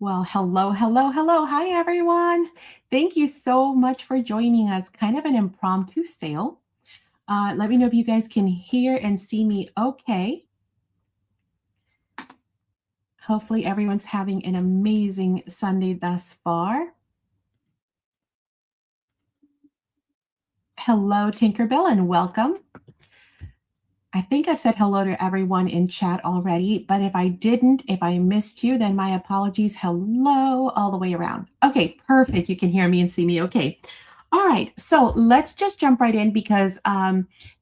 Well, hello, hello, hello. Hi, everyone. Thank you so much for joining us. Kind of an impromptu sale. Let me know if you guys can hear and see me okay. Hopefully, everyone's having an amazing Sunday thus far. Hello, Tinkerbell, and welcome. I think I've said hello to everyone in chat already, but if I didn't, if I missed you, then my apologies. Hello, all the way around. Okay, perfect. You can hear me and see me okay. All right, so let's just jump right in because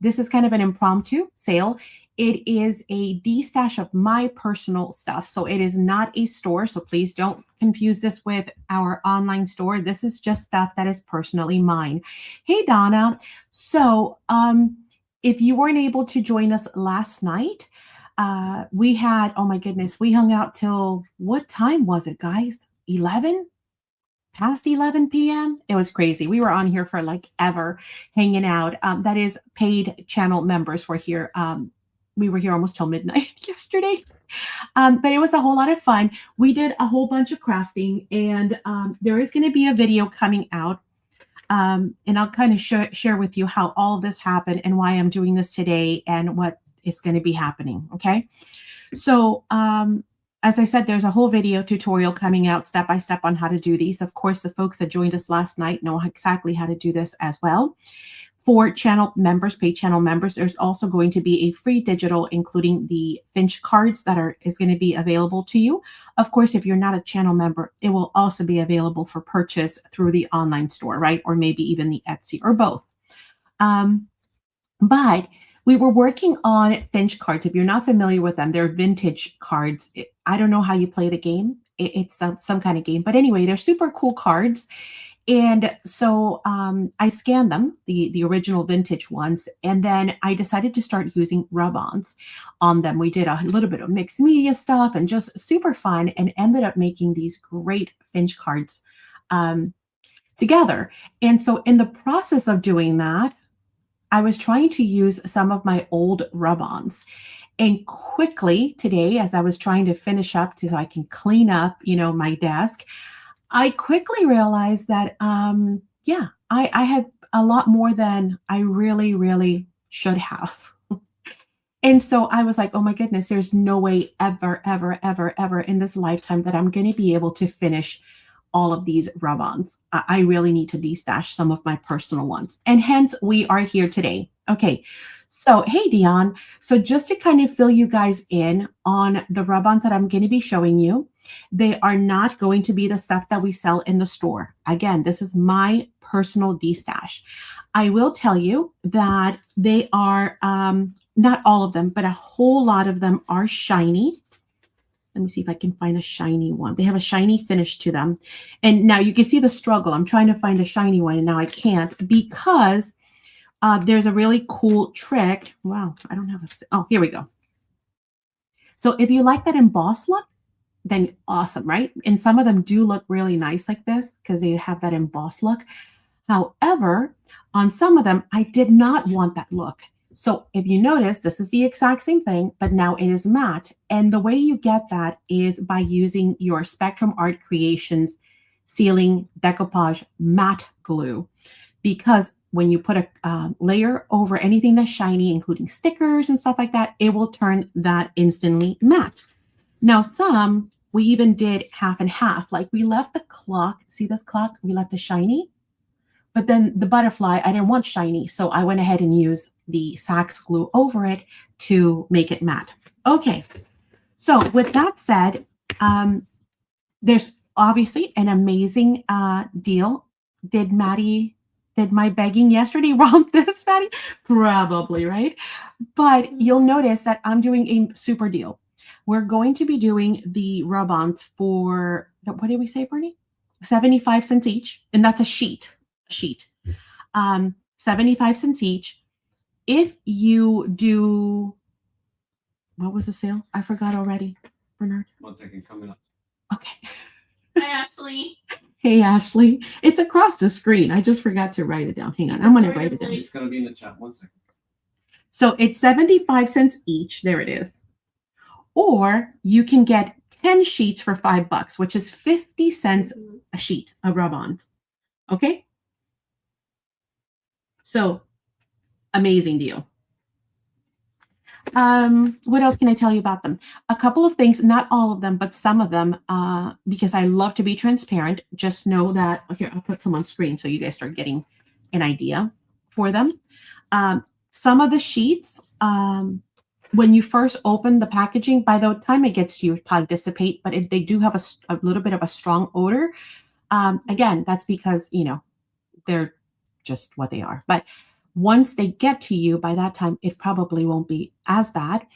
this is kind of an impromptu sale. It is a destash of my personal stuff. So it is not a store. So please don't confuse this with our online store. This is just stuff that is personally mine. Hey, Donna. So, if you weren't able to join us last night, we had, oh my goodness, we hung out till what time was it, guys? 11? Past 11 p.m. It was crazy. We were on here for like ever hanging out. That is paid channel members were here. We were here almost till midnight yesterday. But it was a whole lot of fun. We did a whole bunch of crafting, and there is going to be a video coming out. And I'll kind of share with you how all of this happened and why I'm doing this today and what is going to be happening. Okay. So, as I said, there's a whole video tutorial coming out step by step on how to do these. Of course, the folks that joined us last night know exactly how to do this as well. For channel members, paid channel members, there's also going to be a free digital, including the Finch cards that is going to be available to you. Of course, if you're not a channel member, it will also be available for purchase through the online store, right? Or maybe even the Etsy or both. But we were working on Finch cards. If you're not familiar with them, they're vintage cards. I don't know how you play the game. It's some kind of game. But anyway, they're super cool cards. And so I scanned them, the original vintage ones, and then I decided to start using rub-ons on them. We did a little bit of mixed media stuff and just super fun, and ended up making these great Finch cards together. And so in the process of doing that, I was trying to use some of my old rub-ons. And quickly today, as I was trying to finish up so I can clean up, my desk, I quickly realized that, I had a lot more than I really, really should have. And so I was like, oh my goodness, there's no way ever, ever, ever, ever in this lifetime that I'm going to be able to finish all of these rub-ons. I really need to destash some of my personal ones. And hence we are here today. Okay. So, hey, Dion. So just to kind of fill you guys in on the rub-ons that I'm going to be showing you, they are not going to be the stuff that we sell in the store. Again, this is my personal destash. I will tell you that they are, not all of them, but a whole lot of them are shiny. Let me see if I can find a shiny one. They have a shiny finish to them. And now you can see the struggle. I'm trying to find a shiny one, and now I can't because there's a really cool trick. Wow, I don't have oh, here we go. So if you like that embossed look, then awesome, right? And some of them do look really nice like this because they have that embossed look. However, on some of them, I did not want that look. So if you notice, this is the exact same thing, but now it is matte. And the way you get that is by using your Spectrum Art Creations Sealing Decoupage Matte Glue. Because when you put a layer over anything that's shiny, including stickers and stuff like that, it will turn that instantly matte. Now, some, we even did half and half. Like we left the clock, see this clock? We left the shiny. But then the butterfly, I didn't want shiny. So I went ahead and used the Sax glue over it to make it matte. Okay. So with that said, there's obviously an amazing deal. Did my begging yesterday wrong this, Maddie? Probably, right? But you'll notice that I'm doing a super deal. We're going to be doing the rub-ons for, what did we say, Bernie? 75 cents each. And that's a sheet. 75 cents each. If you do, what was the sale? I forgot already, Bernard. 1 second, coming up. Okay. Hi, Ashley. Hey, Ashley. It's across the screen. I just forgot to write it down. Hang on. I'm going to write it down. It's going to be in the chat. 1 second. So it's 75 cents each. There it is. Or you can get 10 sheets for $5, which is 50 cents a sheet of rub-ons. Okay? So, amazing deal. What else can I tell you about them? A couple of things, not all of them, but some of them, because I love to be transparent. Just know that, here, I'll put some on screen so you guys start getting an idea for them. Some of the sheets, when you first open the packaging, by the time it gets to you, it probably dissipate, but they do have a little bit of a strong odor. Again, that's because, they're just what they are. But once they get to you, by that time, it probably won't be as bad.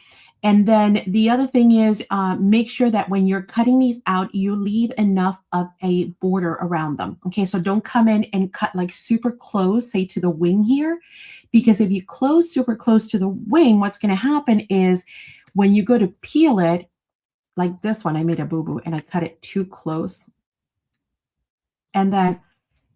And then the other thing is make sure that when you're cutting these out, you leave enough of a border around them. Okay, so don't come in and cut like super close, say to the wing here, because if you close super close to the wing, what's going to happen is when you go to peel it, like this one, I made a boo-boo and I cut it too close. And then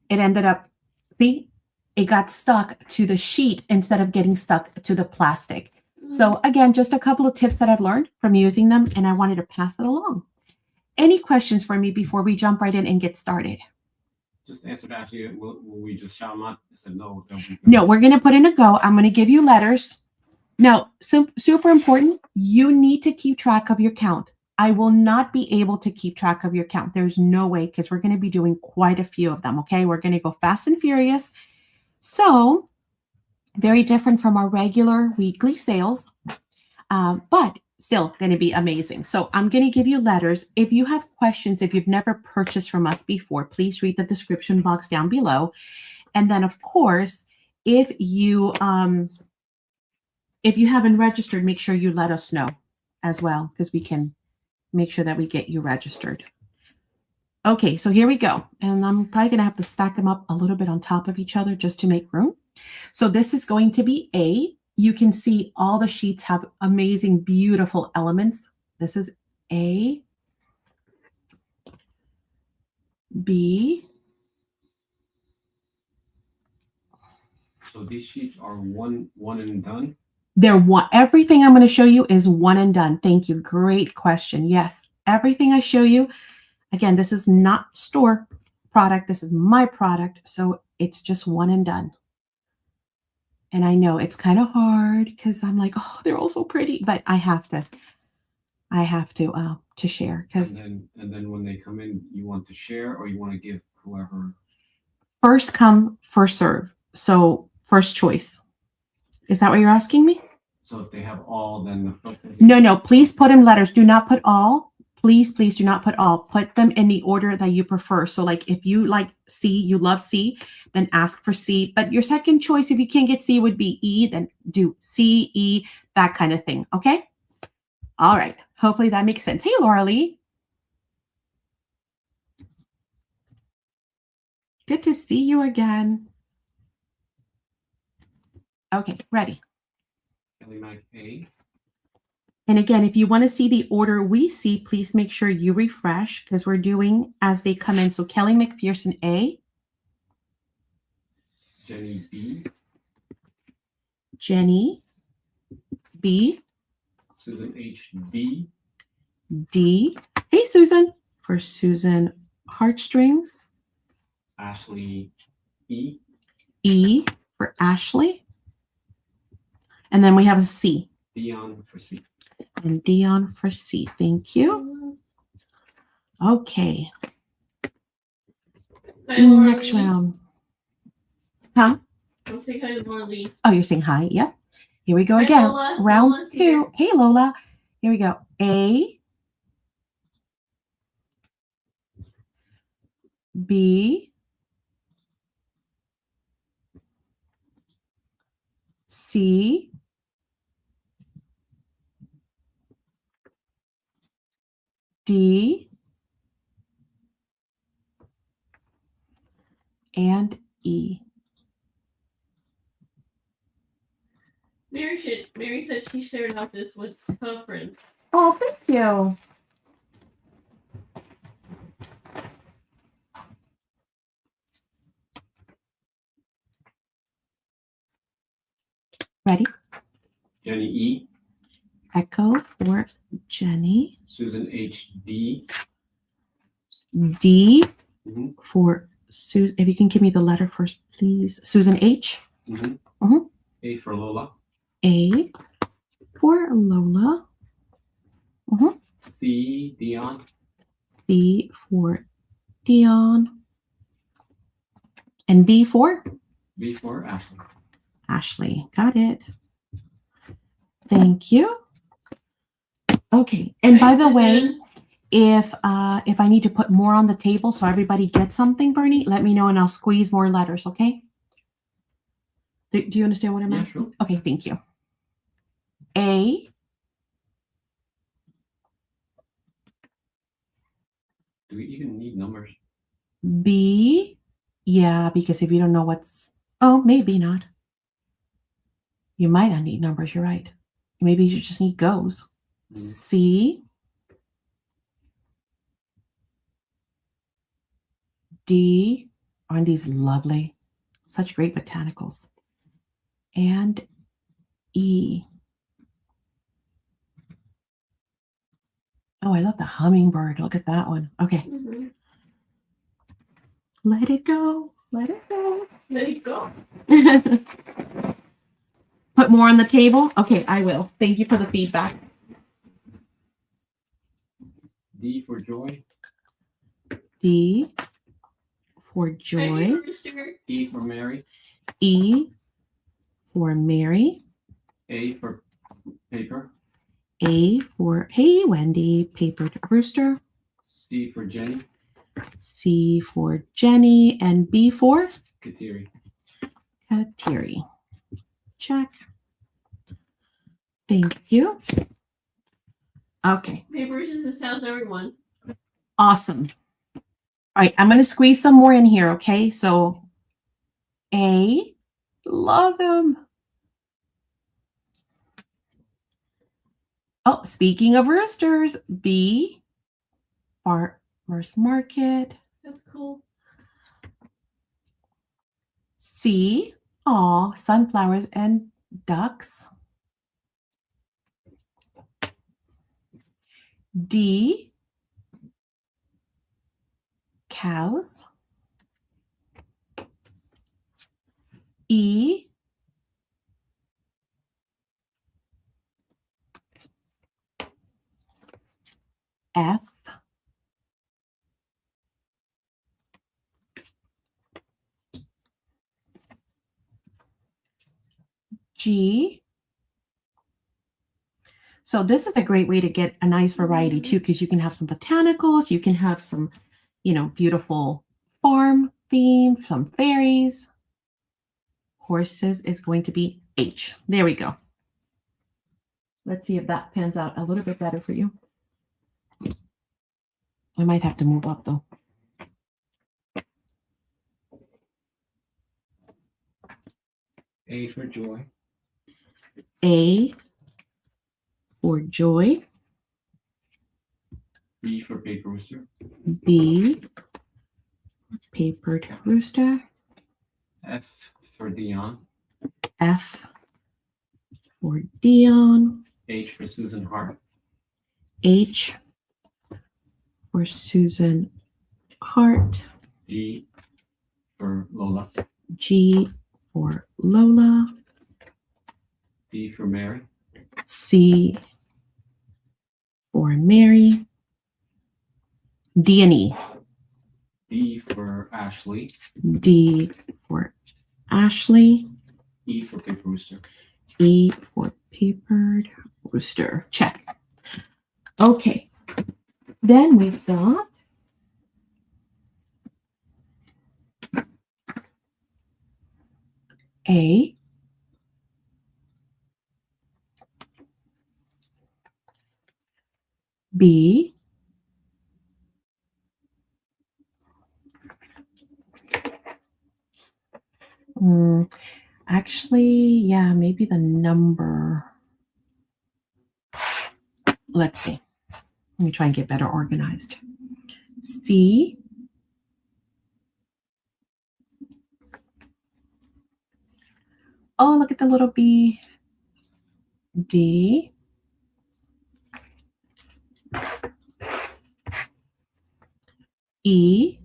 it ended up, see, it got stuck to the sheet instead of getting stuck to the plastic. So again, just a couple of tips that I've learned from using them, and I wanted to pass it along. Any questions for me before we jump right in and get started? Just answer that. Actually, will we just shout them out? I said no. No, we're going to put in a go. I'm going to give you letters. Now, super important, you need to keep track of your count. I will not be able to keep track of your count. There's no way, because we're going to be doing quite a few of them, okay? We're going to go fast and furious. So, very different from our regular weekly sales, but still going to be amazing. So I'm going to give you letters. If you have questions, if you've never purchased from us before, please read the description box down below. And then, of course, if you haven't registered, make sure you let us know as well, because we can make sure that we get you registered. Okay, so here we go. And I'm probably going to have to stack them up a little bit on top of each other just to make room. So this is going to be A. You can see all the sheets have amazing, beautiful elements. This is A, B. So these sheets are one and done? They're one. Everything I'm going to show you is one and done. Thank you. Great question. Yes, everything I show you, again, this is not store product. This is my product. So it's just one and done. And I know it's kind of hard because I'm like, oh, they're all so pretty, but I have to share, because and then when they come in, you want to share or you want to give whoever? First come, first serve. So first choice. Is that what you're asking me? So if they have all, then the first one. No, please put in letters. Do not put all. Please do not put all. Put them in the order that you prefer. So like if you like C, you love C, then ask for C. But your second choice, if you can't get C, would be E, then do C, E, that kind of thing. Okay? All right. Hopefully that makes sense. Hey, Laura Lee. Good to see you again. Okay, ready. Kelly Mac A. And again, if you want to see the order we see, please make sure you refresh, because we're doing as they come in. So Kelly McPherson A. Jenny B. Jenny B. Susan H. D. D. Hey, Susan. For Susan Heartstrings. Ashley E. E for Ashley. And then we have a C. Dion for C. And Dion for C. Thank you. Okay. Hi, Laura Next Lee. round. Huh? I'll say hi to Laura Lee. Oh, you're saying hi? Yep. Here we go Hi, again. Lola. Round Lola's 2. here. Hey, Lola. Here we go. A. B. C. D. And E. Mary said she shared out this with the conference. Oh, thank you. Ready? Jenny E. Echo for Jenny. Susan H. D. D Mhm. for Susan. If you can give me the letter first, please. Susan H. Mhm. Mhm. A for Lola. A for Lola. C. Dion. C for Dion. And B for B for Ashley. Ashley. Got it. Thank you. Okay. And by the way, if I need to put more on the table so everybody gets something, Bernie, let me know and I'll squeeze more letters, okay? Do you understand what I'm Yeah, asking? sure. Okay, thank you. A. Do we even need numbers? B. Yeah, because if you don't know what's... Oh, maybe not. You might not need numbers, you're right. Maybe you just need goes. Mhm. C. D. Aren't these lovely? Such great botanicals. And E. Oh, I love the hummingbird. Look at that one. Okay. Mhm. Let it go. Let it go. Let it go. Put more on the table? Okay, I will. Thank you for the feedback. D for Joy. D for Hey, Joy. Rooster. E for Mary. E for Mary. A for Paper. A for Hey Wendy, papered rooster. C for Jenny. C for Jenny. And B for Kateri. Kateri. Check. Thank you. Okay, Hey, Rooster, this how's everyone? awesome. All right, I'm going to squeeze some more in here, okay? So A, love him. Oh, speaking of roosters, B, farmer's market. That's cool. C, aw, sunflowers and ducks. D, cows. E, F, G. So this is a great way to get a nice variety too, because you can have some botanicals, you can have some, beautiful farm theme, some fairies. Horses is going to be H. There we go. Let's see if that pans out a little bit better for you. I might have to move up though. A for Joy. A for Joy. B for Paper Rooster. B, papered rooster. F for Dion. F for Dion. H for Susan Hart. H for Susan Hart. G for Lola. G for Lola. D for Mary. C for Mary. D and E. D for Ashley. D for Ashley. E for Paper Rooster. E for papered rooster. Check. Okay. Then we've got A, B, actually, yeah, maybe the number. Let's see. Let me try and get better organized. C, oh, look at the little B. D, E,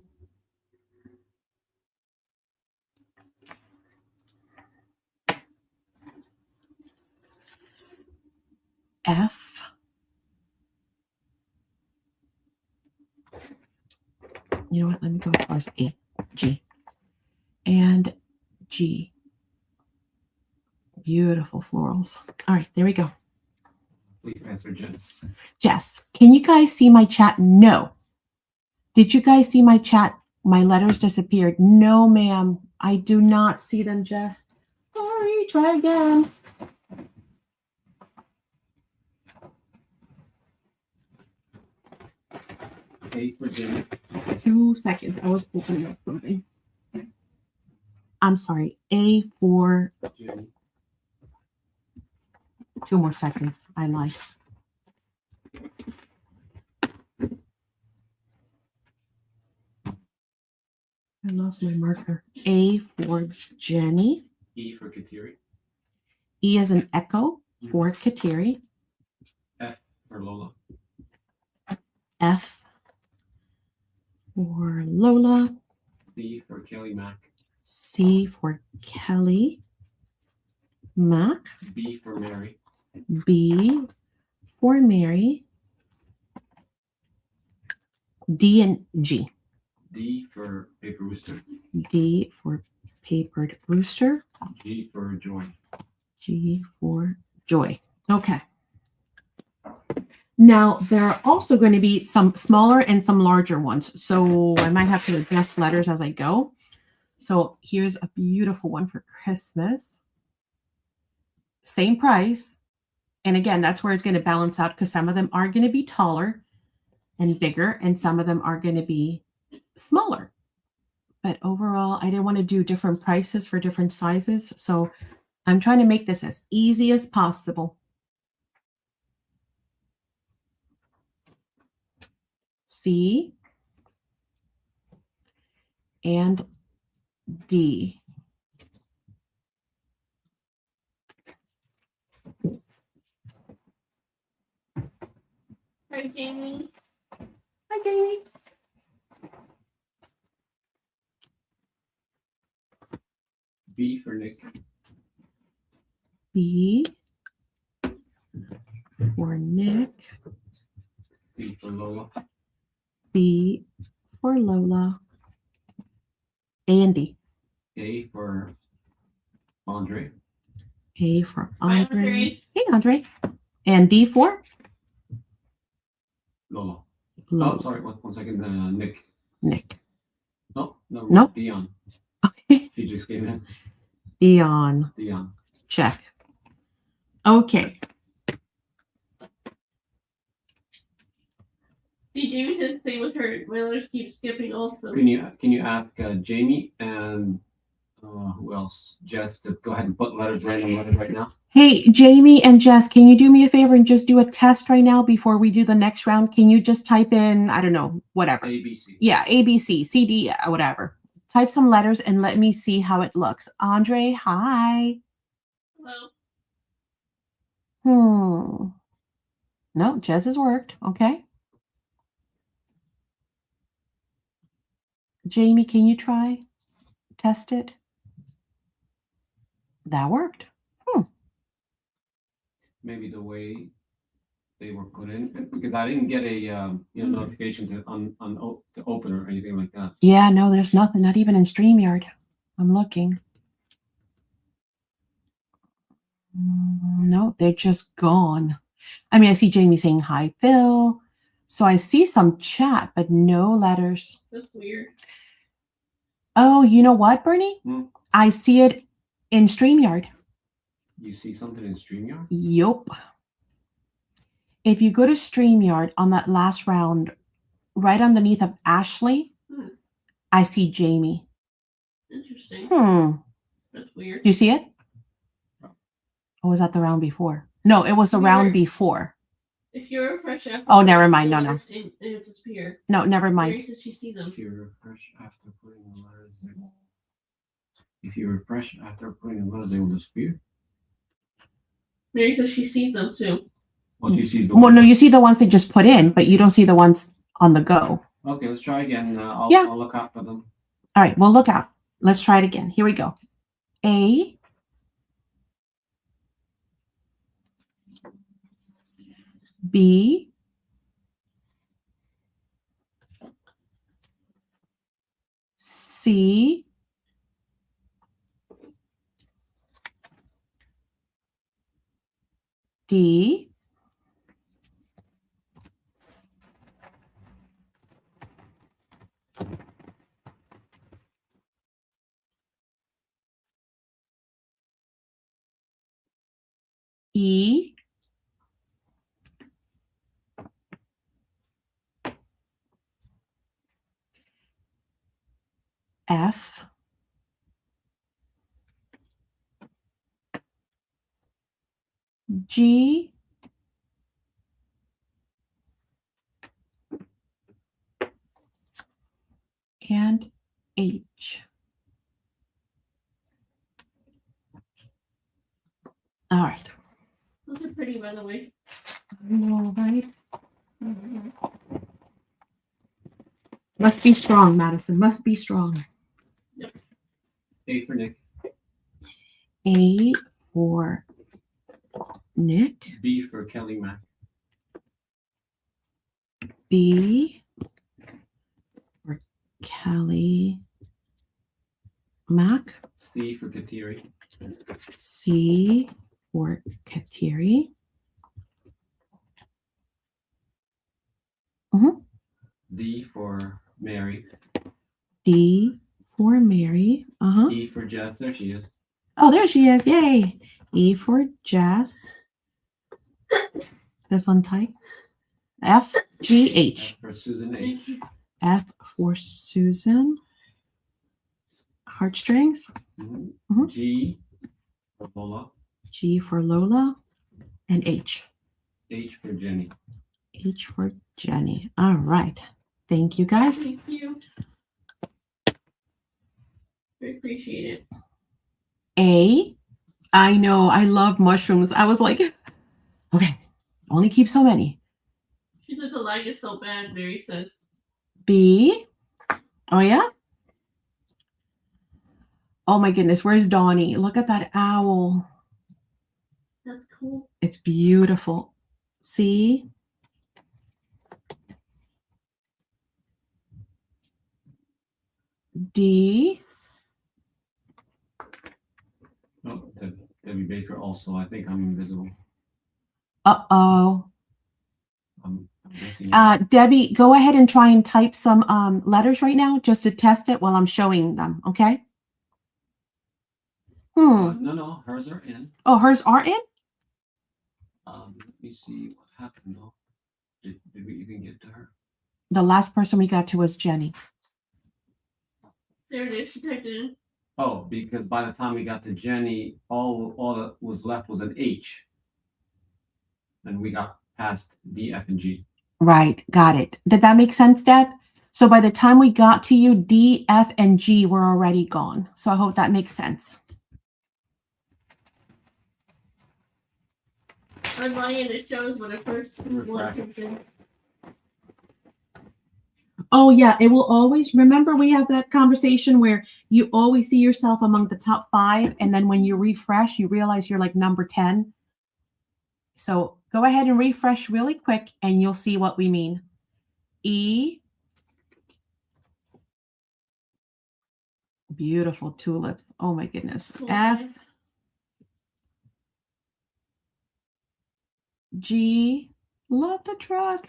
F, you know what, let me go as far as A, G, and G. Beautiful florals. All right, there we go. Please answer Jess. Jess, can you guys see my chat? No. Did you guys see my chat? My letters disappeared. No, ma'am. I do not see them, Jess. Sorry, try again. A for Jenny. 2 seconds. I was opening up something. I'm sorry. A for Jenny. 2 more seconds. I lied. I lost my marker. A for Jenny. E for Kateri. E as an echo for Kateri. F for Lola. F for Lola. C for Kelly Mac. C for Kelly Mac. B for Mary. B for Mary. D and G. D for Paper Rooster. D for Papered Rooster. G for Joy. G for Joy. Okay. Now, there are also going to be some smaller and some larger ones. So I might have to adjust letters as I go. So here's a beautiful one for Christmas. Same price. And again, that's where it's going to balance out because some of them are going to be taller and bigger, and some of them are going to be smaller. But overall, I didn't want to do different prices for different sizes. So I'm trying to make this as easy as possible. C and D. Hi, Jamie. Hi, Jamie. B for Nick. B for Nick. B for Lola. B for Lola. A and D. A for Andre. A for Hi, Andre. Andre. Hey, Andre. And D for Lola. Lola. Oh, sorry. One second. Nick. Nick. No. Nope. Dion. Okay. She just came in. Dion. Dion. Check. Okay. See, Jamie says the same with her. My letters keep skipping also. Can you ask Jamie and who else? Jess to go ahead and put random letters right now. Hey, Jamie and Jess, can you do me a favor and just do a test right now before we do the next round? Can you just type in, I don't know, whatever. A, B, C. Yeah, A, B, C, C, D, whatever. Type some letters and let me see how it looks. Andre, hi. Hello. No, Jess has worked. Okay. Jamie, can you try? Test it. That worked. Maybe the way they were put in, because I didn't get a notification to open or anything like that. Yeah, no, there's nothing, not even in StreamYard. I'm looking. No, they're just gone. I mean, I see Jamie saying hi, Phil. So I see some chat, but no letters. That's weird. Oh, you know what, Bernie? I see it in StreamYard. You see something in StreamYard? Yup. If you go to StreamYard on that last round, right underneath of Ashley, I see Jamie. Interesting. That's weird. Do you see it? Or was that the round before? No, it was the round before. If you refresh after. Oh, never mind. No. It would disappear. No, never mind. Mary says she sees them. If you refresh after putting the letters in. If you refresh after putting the letters, they will disappear. Mary says she sees them too. Well, she sees the Well, no, you see the ones they just put in, but you don't see the ones on the go. Okay, let's try again. Yeah. I'll look out for them. All right, well, look out. Let's try it again. Here we go. A, B, C, D, E, F, G, and H. All right. Those are pretty, by the way. I know, right? Must be strong, Madison. Must be strong. A for Nick. A for Nick. B for Kelly Mac. B for Kelly Mac. C for Kateri. C for Kateri. D for Mary. D for Mary. E for Jess. There she is. Oh, there she is. Yay. E for Jess. This one tight. F, G, H. F for Susan H. F for Susan. Heartstrings. G for Lola. G for Lola. And H. H for Jenny. H for Jenny. All right. Thank you, guys. Thank you. I appreciate it. A. I know. I love mushrooms. I was like, okay, only keep so many. She said the lag is so bad, Mary says. B. Oh, yeah? Oh, my goodness. Where's Donnie? Look at that owl. That's cool. It's beautiful. C. D. Oh, Debbie Baker also. I think I'm invisible. Uh-oh. I'm guessing. Debbie, go ahead and try and type some letters right now just to test it while I'm showing them, okay? No, hers are in. Oh, hers are in? Let me see what happened though. Did we even get to her? The last person we got to was Jenny. There it is. She typed it in. Oh, because by the time we got to Jenny, all that was left was an H. And we got past D, F, and G. Right. Got it. Did that make sense, Deb? So by the time we got to you, D, F, and G were already gone. So I hope that makes sense. On my end, it shows when I first one Refresh. comes in. Oh, yeah. It will always, remember we had that conversation where you always see yourself among the top 5. And then when you refresh, you realize you're like number 10. So go ahead and refresh really quick and you'll see what we mean. E. Beautiful tulips. Oh my goodness. Cool. F. G. Love the truck.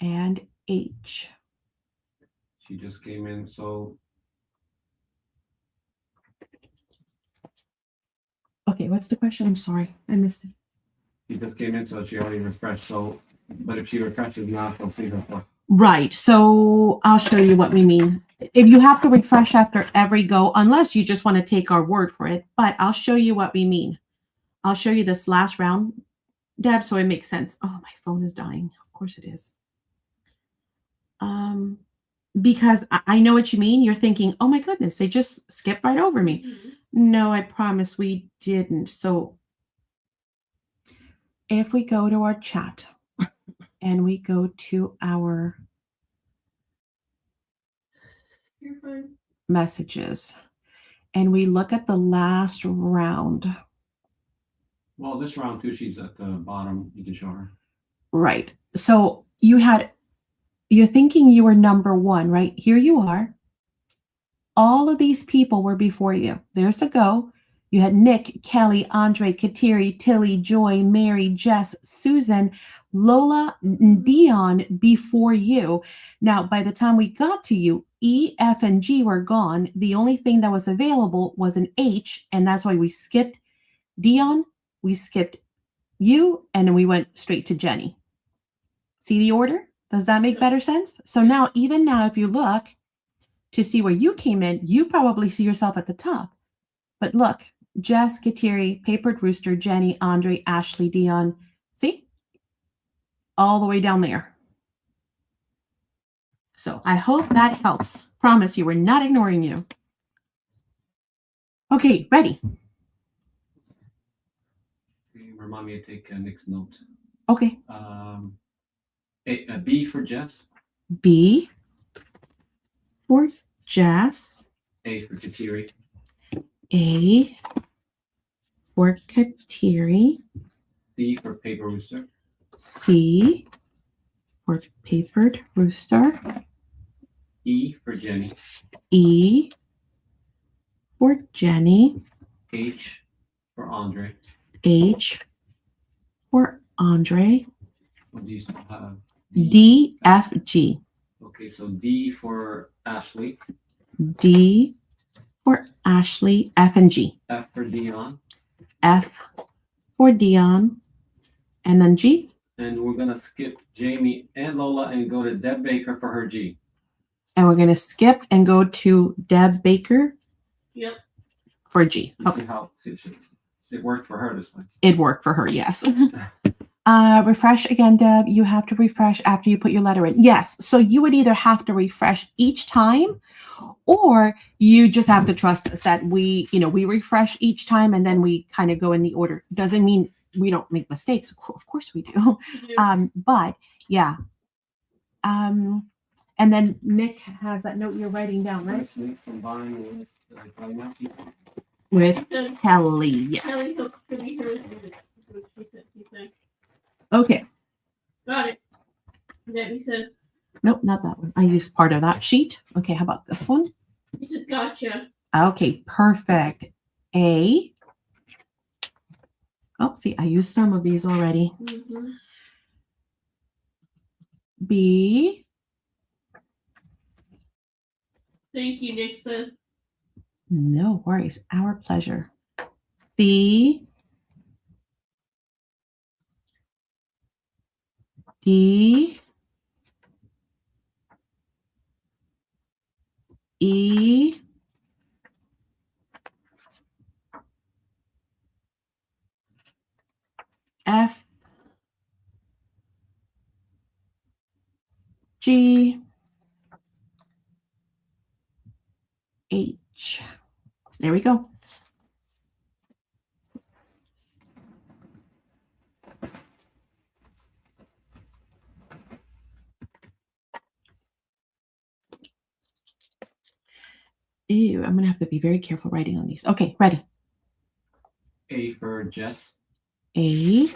And H. She just came in, so Okay, what's the question? I'm sorry. I missed it. she just came in, so she already refreshed. So, but if she refreshes now, she'll see her stuff. Right. So I'll show you what we mean. If you have to refresh after every go, unless you just want to take our word for it, but I'll show you what we mean. I'll show you this last round, Deb, so it makes sense. Oh, my phone is dying. Of course it is. Because I know what you mean. You're thinking, oh my goodness, they just skipped right over me. No, I promise we didn't. So if we go to our chat and we go to our You're fine. messages. And we look at the last round. Well, this round too, she's at the bottom. You can show her. Right. So you're thinking you were number one, right? Here you are. All of these people were before you. There's the go. You had Nick, Kelly, Andre, Kateri, Tilly, Joy, Mary, Jess, Susan, Lola, Dion before you. Now, by the time we got to you, E, F, and G were gone. The only thing that was available was an H, and that's why we skipped Dion, we skipped you, and then we went straight to Jenny. See the order? Does that make better sense? So now, even now, if you look to see where you came in, you probably see yourself at the top. But look, Jess, Kateri, Papered Rooster, Jenny, Andre, Ashley, Dion. See? All the way down there. So I hope that helps. Promise you, we're not ignoring you. Okay, ready? Remind me to take Nick's note. Okay. B for Jess. B for Jess. A for Kateri. A for Kateri. C for Paper Rooster. C for Papered Rooster. E for Jenny. E for Jenny. H for Andre. H for Andre. What do you still have? D, F, G. Okay, so D for Ashley. D for Ashley, F and G. F for Dion. F for Dion. And then G. And we're gonna skip Jamie and Lola and go to Deb Baker for her G. And we're going to skip and go to Deb Baker. Yep. For G. Let's Okay. see how it worked for her this time. It worked for her, yes. Refresh again, Deb. You have to refresh after you put your letter in. Yes. So you would either have to refresh each time, or you just have to trust us that we refresh each time and then we kind of go in the order. Doesn't mean we don't make mistakes. Of course we do. But yeah. And then Nick has that note you're writing down, right? Combined With Kelly. Yes. Kelly hooked for me hers. She said. Okay. Got it. And then he says, Nope, not that one. I used part of that sheet. Okay, how about this one? he said, gotcha. Okay, perfect. A. Oh, see, I used some of these already. Mm-hmm. B. Thank you, Nick says. No worries. Our pleasure. C. D. E. F. G. H. There we go. Ew, I'm going to have to be very careful writing on these. Okay, ready. A for Jess. A.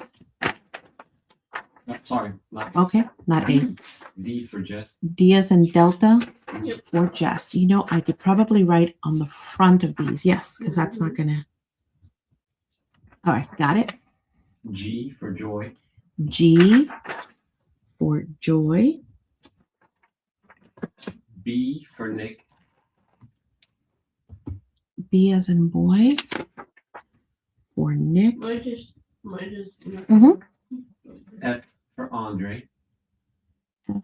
No, sorry, not A. Okay, not A. D for Jess. D as in Delta Yep. for Jess. You know, I could probably write on the front of these. Yes, because that's not going to. All right, got it. G for Joy. G for Joy. B for Nick. B as in boy for Nick. Mine just. Mhm. F for Andre. F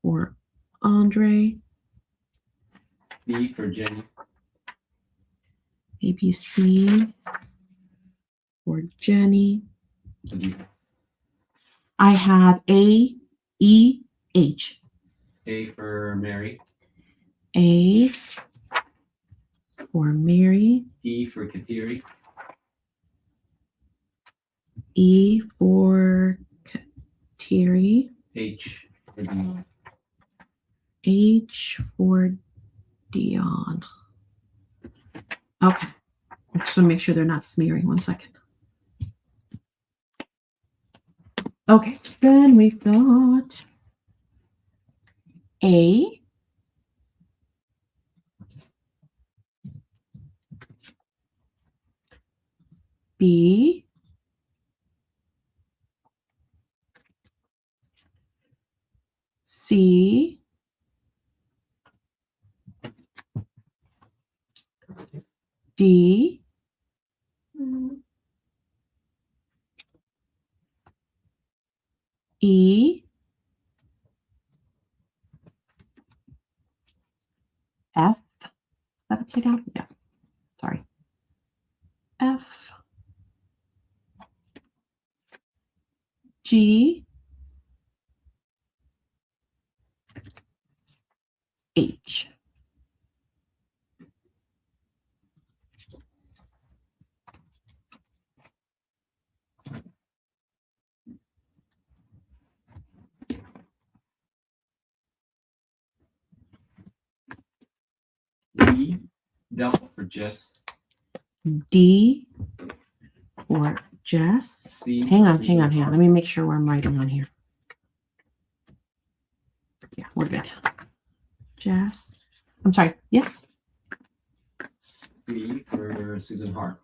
for Andre. B for Jenny. Maybe C for Jenny. What do you have? I have A, E, H. A for Mary. A for Mary. E for Kateri. E for Kateri. H for Dion. H for Dion. Okay. I just want to make sure they're not smearing. 1 second. Okay. Then we've got A. B. C. D. E. F. Is that upside down? Yeah. Sorry. F. G. H. D, Delta for Jess. D for Jess. C. Hang for on. Susan Let Hart. me make sure where I'm writing on here. Yeah, we're good. Jess. I'm sorry. Yes. C for Susan Hart.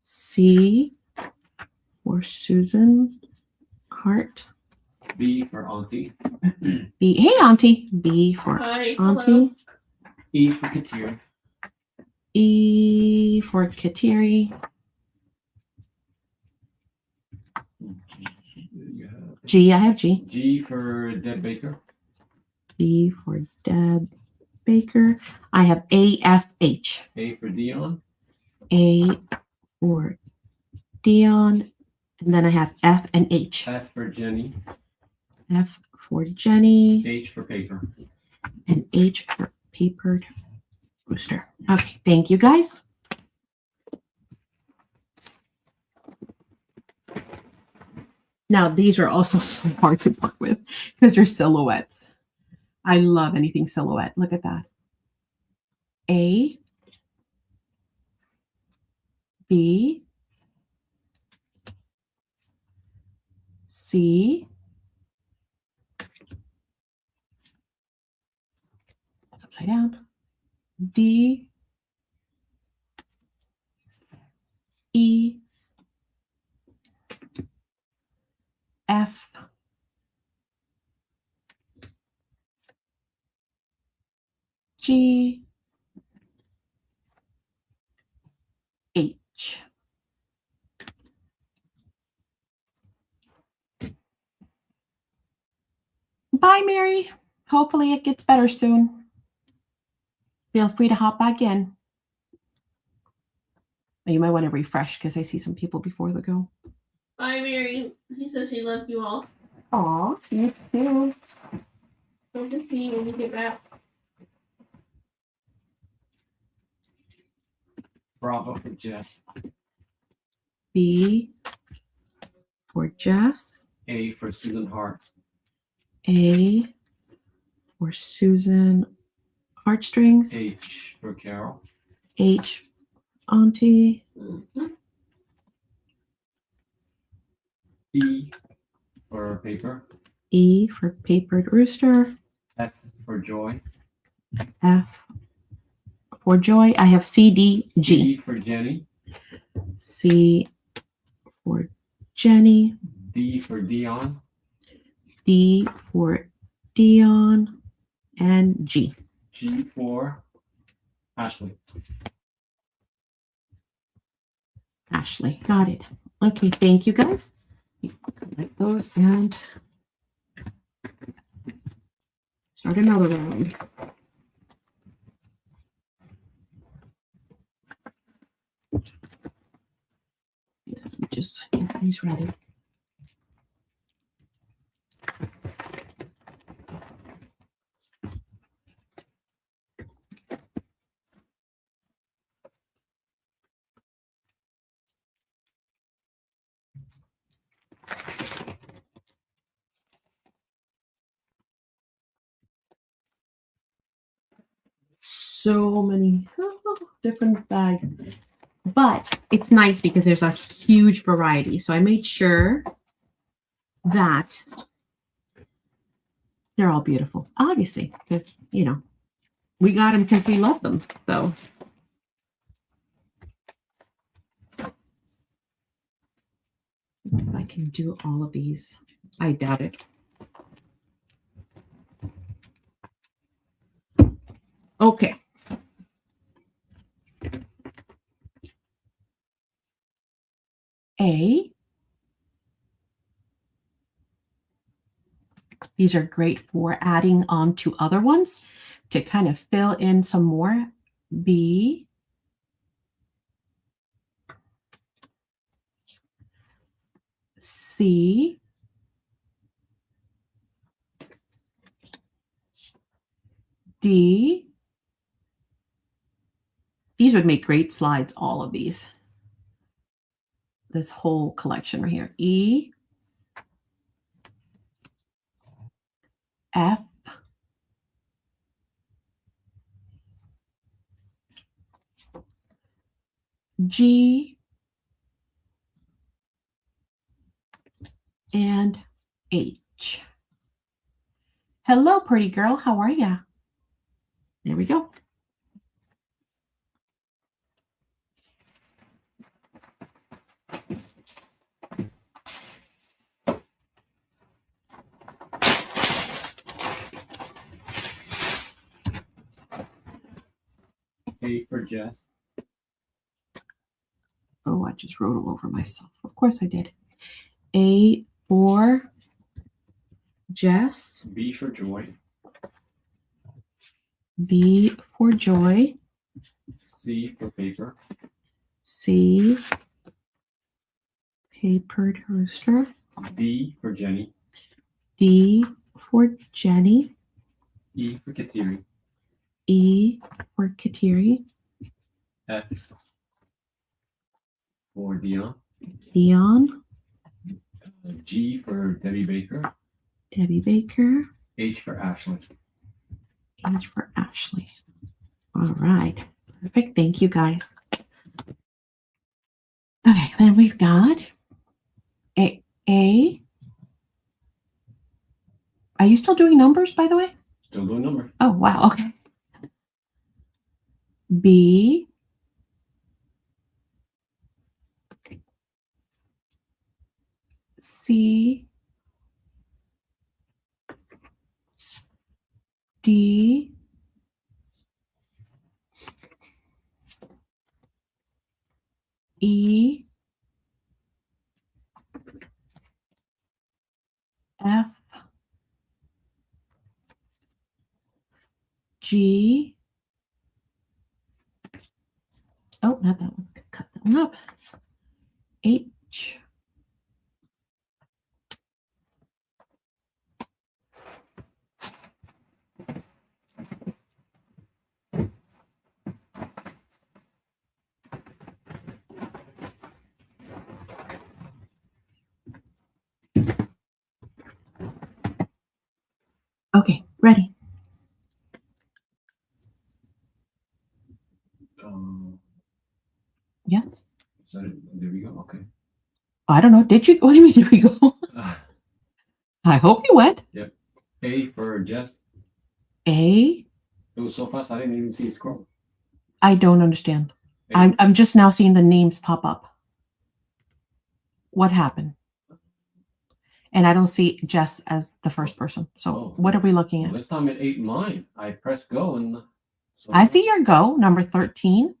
C for Susan Hart. B for Auntie. B. Hey, Auntie. B for Hi. Auntie. Hello. E for Katir. E for Kateri. G. I have G. G for Deb Baker. B for Deb Baker. I have A, F, H. A for Dion. A for Dion. And then I have F and H. F for Jenny. F for Jenny. H for Paper. And H for Papered Rooster. Okay, thank you guys. Now, these are also so hard to work with because they're silhouettes. I love anything silhouette. Look at that. A, B, C, that's upside down, D, E, F, G, H. Bye, Mary. Hopefully it gets better soon. Feel free to hop back in. You might want to refresh because I see some people before they go. Bye, Mary. She says she loved you all. Aw, you too. Hope to see you when you get back. Bravo for Jess. B for Jess. A for Susan Hart. A for Susan Heartstrings. H for Carol. H Auntie. E for Paper. E for Papered Rooster. F for Joy. F for Joy. I have C, D, G. G for Jenny. C for Jenny. D for Dion. D for Dion. And G. G for Ashley. Ashley. Got it. Okay, thank you guys. Like those and start another round. Let me just get these ready. so many different bags. But it's nice because there's a huge variety. So I made sure that they're all beautiful, obviously, because, you know, we got them because we love them. So if I can do all of these, I doubt it. Okay. A. These are great for adding on to other ones to kind of fill in some more. B. C. D. These would make great slides, all of these. This whole collection right here. E. F. G. And H. Hello, pretty girl. How are ya? There we go. A for Jess. Oh, I just wrote all over myself. Of course I did. A for Jess. B for Joy. B for Joy. C for Paper. C. Papered rooster. D for Jenny. D for Jenny. E for Kateri. E for Kateri. F for Dion. Dion. G for Debbie Baker. Debbie Baker. H for Ashley. H for Ashley. All right. Perfect. Thank you, guys. Okay, then we've got A. Are you still doing numbers, by the way? Still doing number. Oh, wow. Okay. B. C. D. E. F. G. Oh, not that one. Cut that one up. H. Okay, ready. Yes. So there we go. Okay. I don't know. Did you? What do you mean? Did we go? I hope you went. Yep. A for Jess. A. It was so fast I didn't even see it scroll. I don't understand. A. I'm just now seeing the names pop up. What happened? And I don't see Jess as the first person. So what are we looking at? Well, this time it ate mine. I pressed go and. So I see your go, number 13.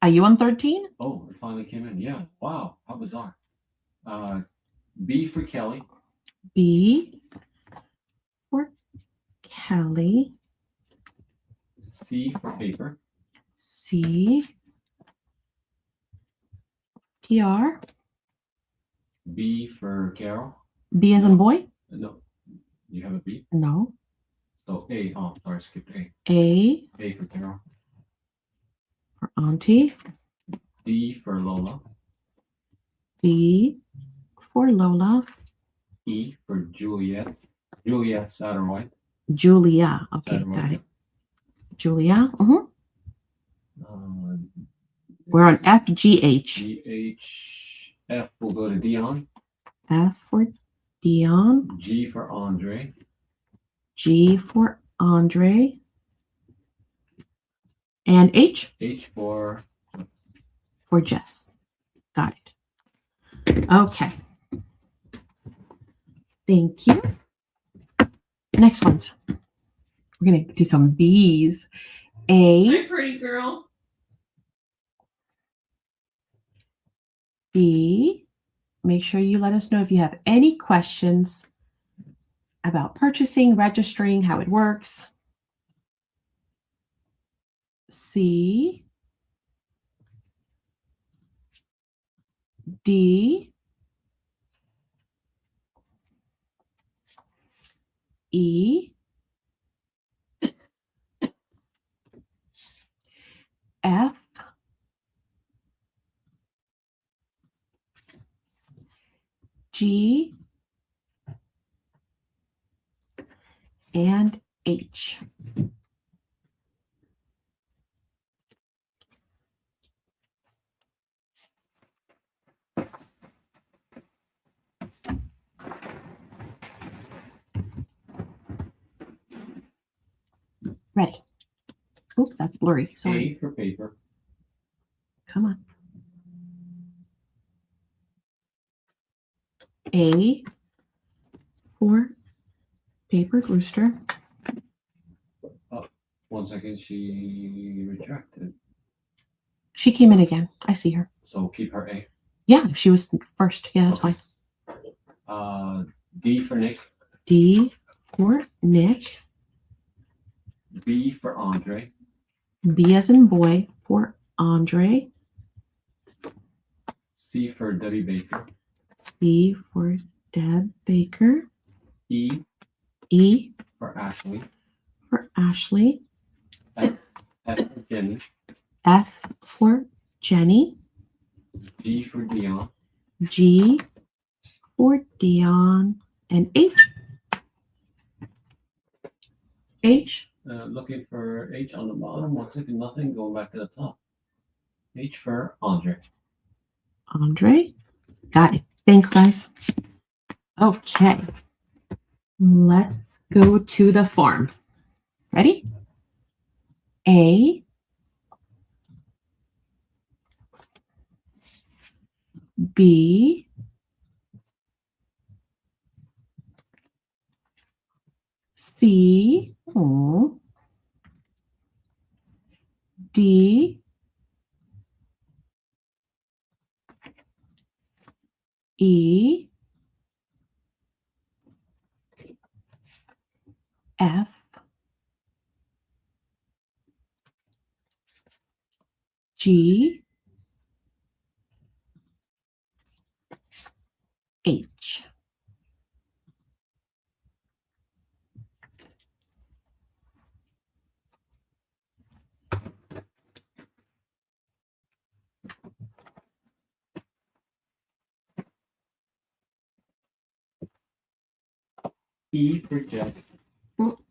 Are you on 13? Oh, it finally came in. Yeah. Wow. How bizarre. B for Kelly. B for Kelly. C for Paper. C. PR. B for Carol. B as in boy? No. You have a B? No. So A. Oh, sorry, I skipped A. A A for Carol. for Auntie. D for Lola. B for Lola. E for Juliet. Julia Satterwhite. Julia. Okay, Satterwhite, got it. Julia. Mhm. Uh, We're on FGH. GH. F will go to Dion. F for Dion. G for Andre. G for Andre. And H H for Jess. Got it. Okay. Thank you. Next ones. We're going to do some B's. A, Hi, pretty girl. B. Make sure you let us know if you have any questions about purchasing, registering, how it works. C, D, E, F, G, and H. Ready. Oops, that's blurry. Sorry. A for paper. Come on. A for paper rooster. 1 second, she retracted. She came in again. I see her. So keep her A. Yeah, if she was first. Yeah, that's Okay. fine. D for Nick. D for Nick. B for Andre. B as in boy for Andre. C for Debbie Baker. C for Deb Baker. E E for Ashley. for Ashley. F for Jenny. F for Jenny. G for Dion. G for Dion. And H. H. Looking for H on the bottom. 1 second, nothing. Going back to the top. H for Andre. Andre. Got it. Thanks, guys. Okay. Let's go to the form. Ready? A, B, C, D, E, F, G, H. E for Jeff.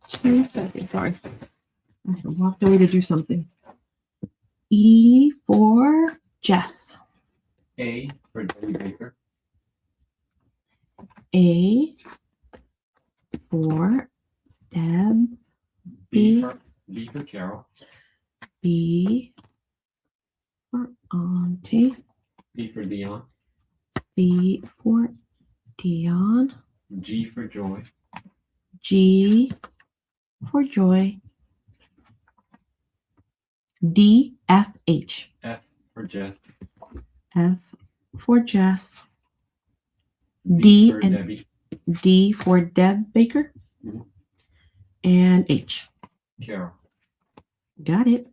2 seconds, sorry. I walked away to do something. E for Jess. A for Debbie Baker. A for Deb. B for Carol. B for Auntie. D for Dion. C for Dion. G for Joy. G for Joy. D, F, H. F for Jess. F for Jess. D D for and Debbie. D for Deb Baker. Mhm. And H. Carol. Got it.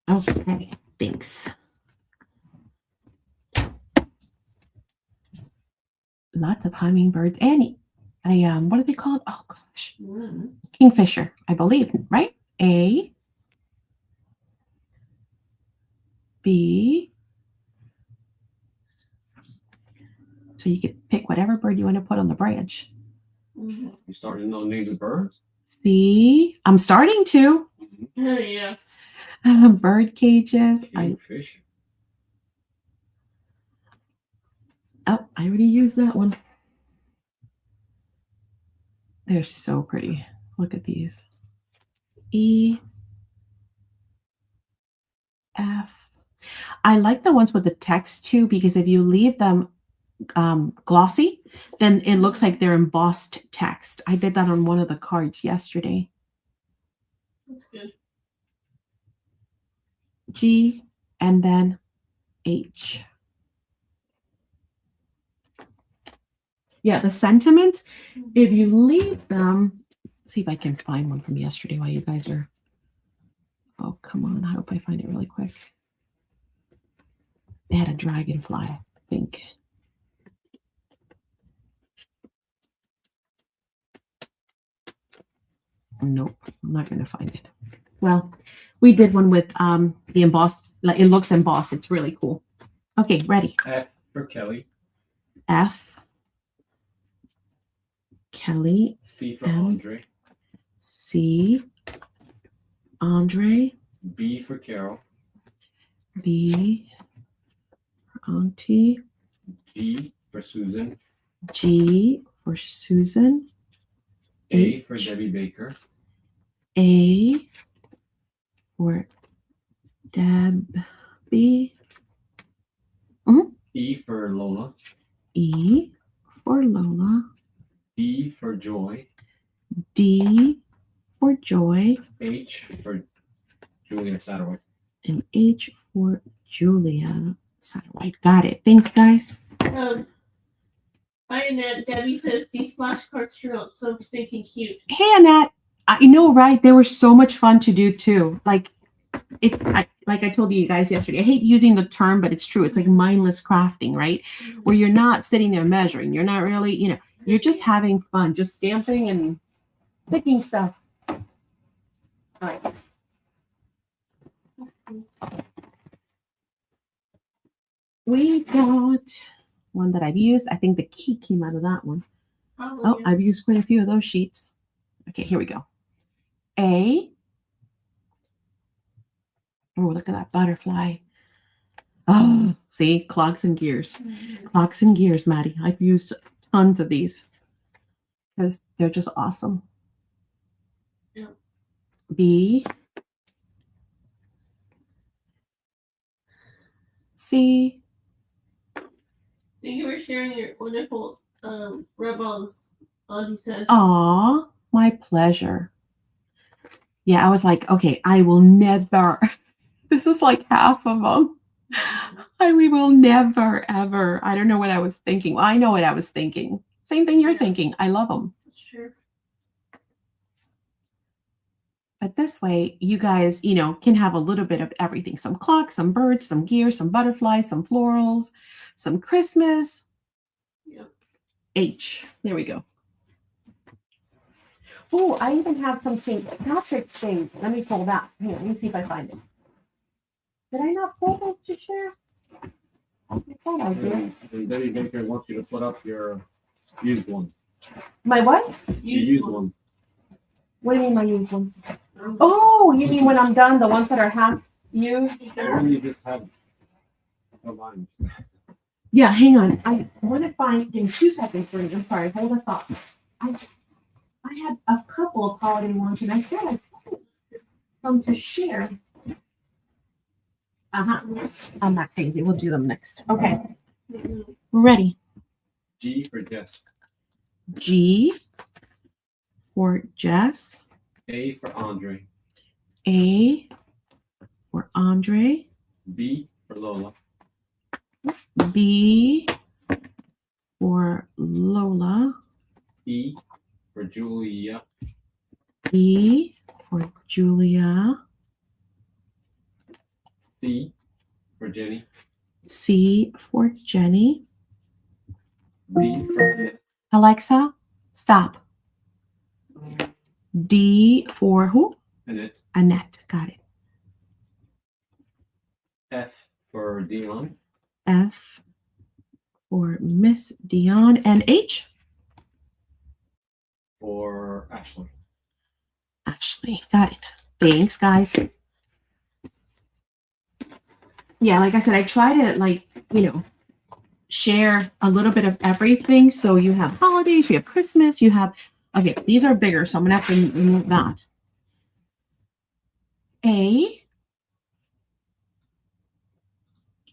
Okay, thanks. Lots of hummingbirds. And what are they called? Oh gosh. Kingfisher, I believe, right? A, B. So you could pick whatever bird you want to put on the branch. You starting to know names of birds? See, I'm starting to. Oh yeah. Bird cages. Kingfish. I already used that one. They're so pretty. Look at these. E, F. I like the ones with the text too, because if you leave them glossy, then it looks like they're embossed text. I did that on one of the cards yesterday. That's good. G and then H. Yeah, the sentiments, if you leave them, see if I can find one from yesterday while you guys are, oh, come on. I hope I find it really quick. They had a dragonfly, I think. Nope, I'm not going to find it. Well, we did one with the embossed, like it looks embossed. It's really cool. Okay, ready. F for Kelly. F, Kelly, C for M. Andre. C, Andre, B for Carol. B, Auntie, G for Susan. G for Susan, A for Debbie Baker. A for Debbie, E for Lola. E for Lola, D for Joy. D for Joy, H for Julia Satterwhite. and H for Julia Satterwhite. Got it. Thanks, guys. Hi, Annette. Debbie says these flashcards turn out so stinking cute. Hey, Annette. I know, right? They were so much fun to do too. Like like I told you guys yesterday, I hate using the term, but it's true. It's like mindless crafting, right? Where you're not sitting there measuring. You're not really, you're just having fun, just stamping and picking stuff. All right. We got one that I've used. I think the key came out of that one. Oh, I've used quite a few of those sheets. Okay, here we go. A. Oh, look at that butterfly. Oh, see, clocks and gears. Clocks and gears, Maddie. I've used tons of these because they're just awesome. Yeah. B. C. Thank you for sharing your wonderful rub-ons, Auntie says. Aw, my pleasure. Yeah, I was like, okay, I will never. This is like half of them. We will never, ever. I don't know what I was thinking. Well, I know what I was thinking. Same thing you're thinking. I love them. Sure. But this way, you guys, can have a little bit of everything. Some clocks, some birds, some gear, some butterflies, some florals, some Christmas. Yep. H. There we go. Oh, I even have some St. Patrick's things. Let me pull that. Here, let me see if I find it. Did I not pull those to share? I thought I did. And Debbie Baker wants you to put up your used one. My what? You used one. What do you mean my used ones? Oh, you mean when I'm done, the ones that are half used? You just have a line. Yeah, hang on. I want to find, give me 2 seconds for me. I'm sorry, hold a thought. I had a couple of holiday ones, and I said I put some to share. I'm not crazy. We'll do them next. Okay. We're ready. G for Jess. G for Jess. A for Andre. A for Andre. B for Lola. B for Lola. E for Julia. E for Julia. C for Jenny. C for Jenny. D for Annette. Alexa, stop. D for who? Annette. Annette. Got it. F for Dion. F for Miss Dion. And H? For Ashley. Ashley. Got it. Thanks, guys. Yeah, like I said, I try to share a little bit of everything. So you have holidays, you have Christmas, you have, okay, these are bigger, so I'm gonna have to remove that.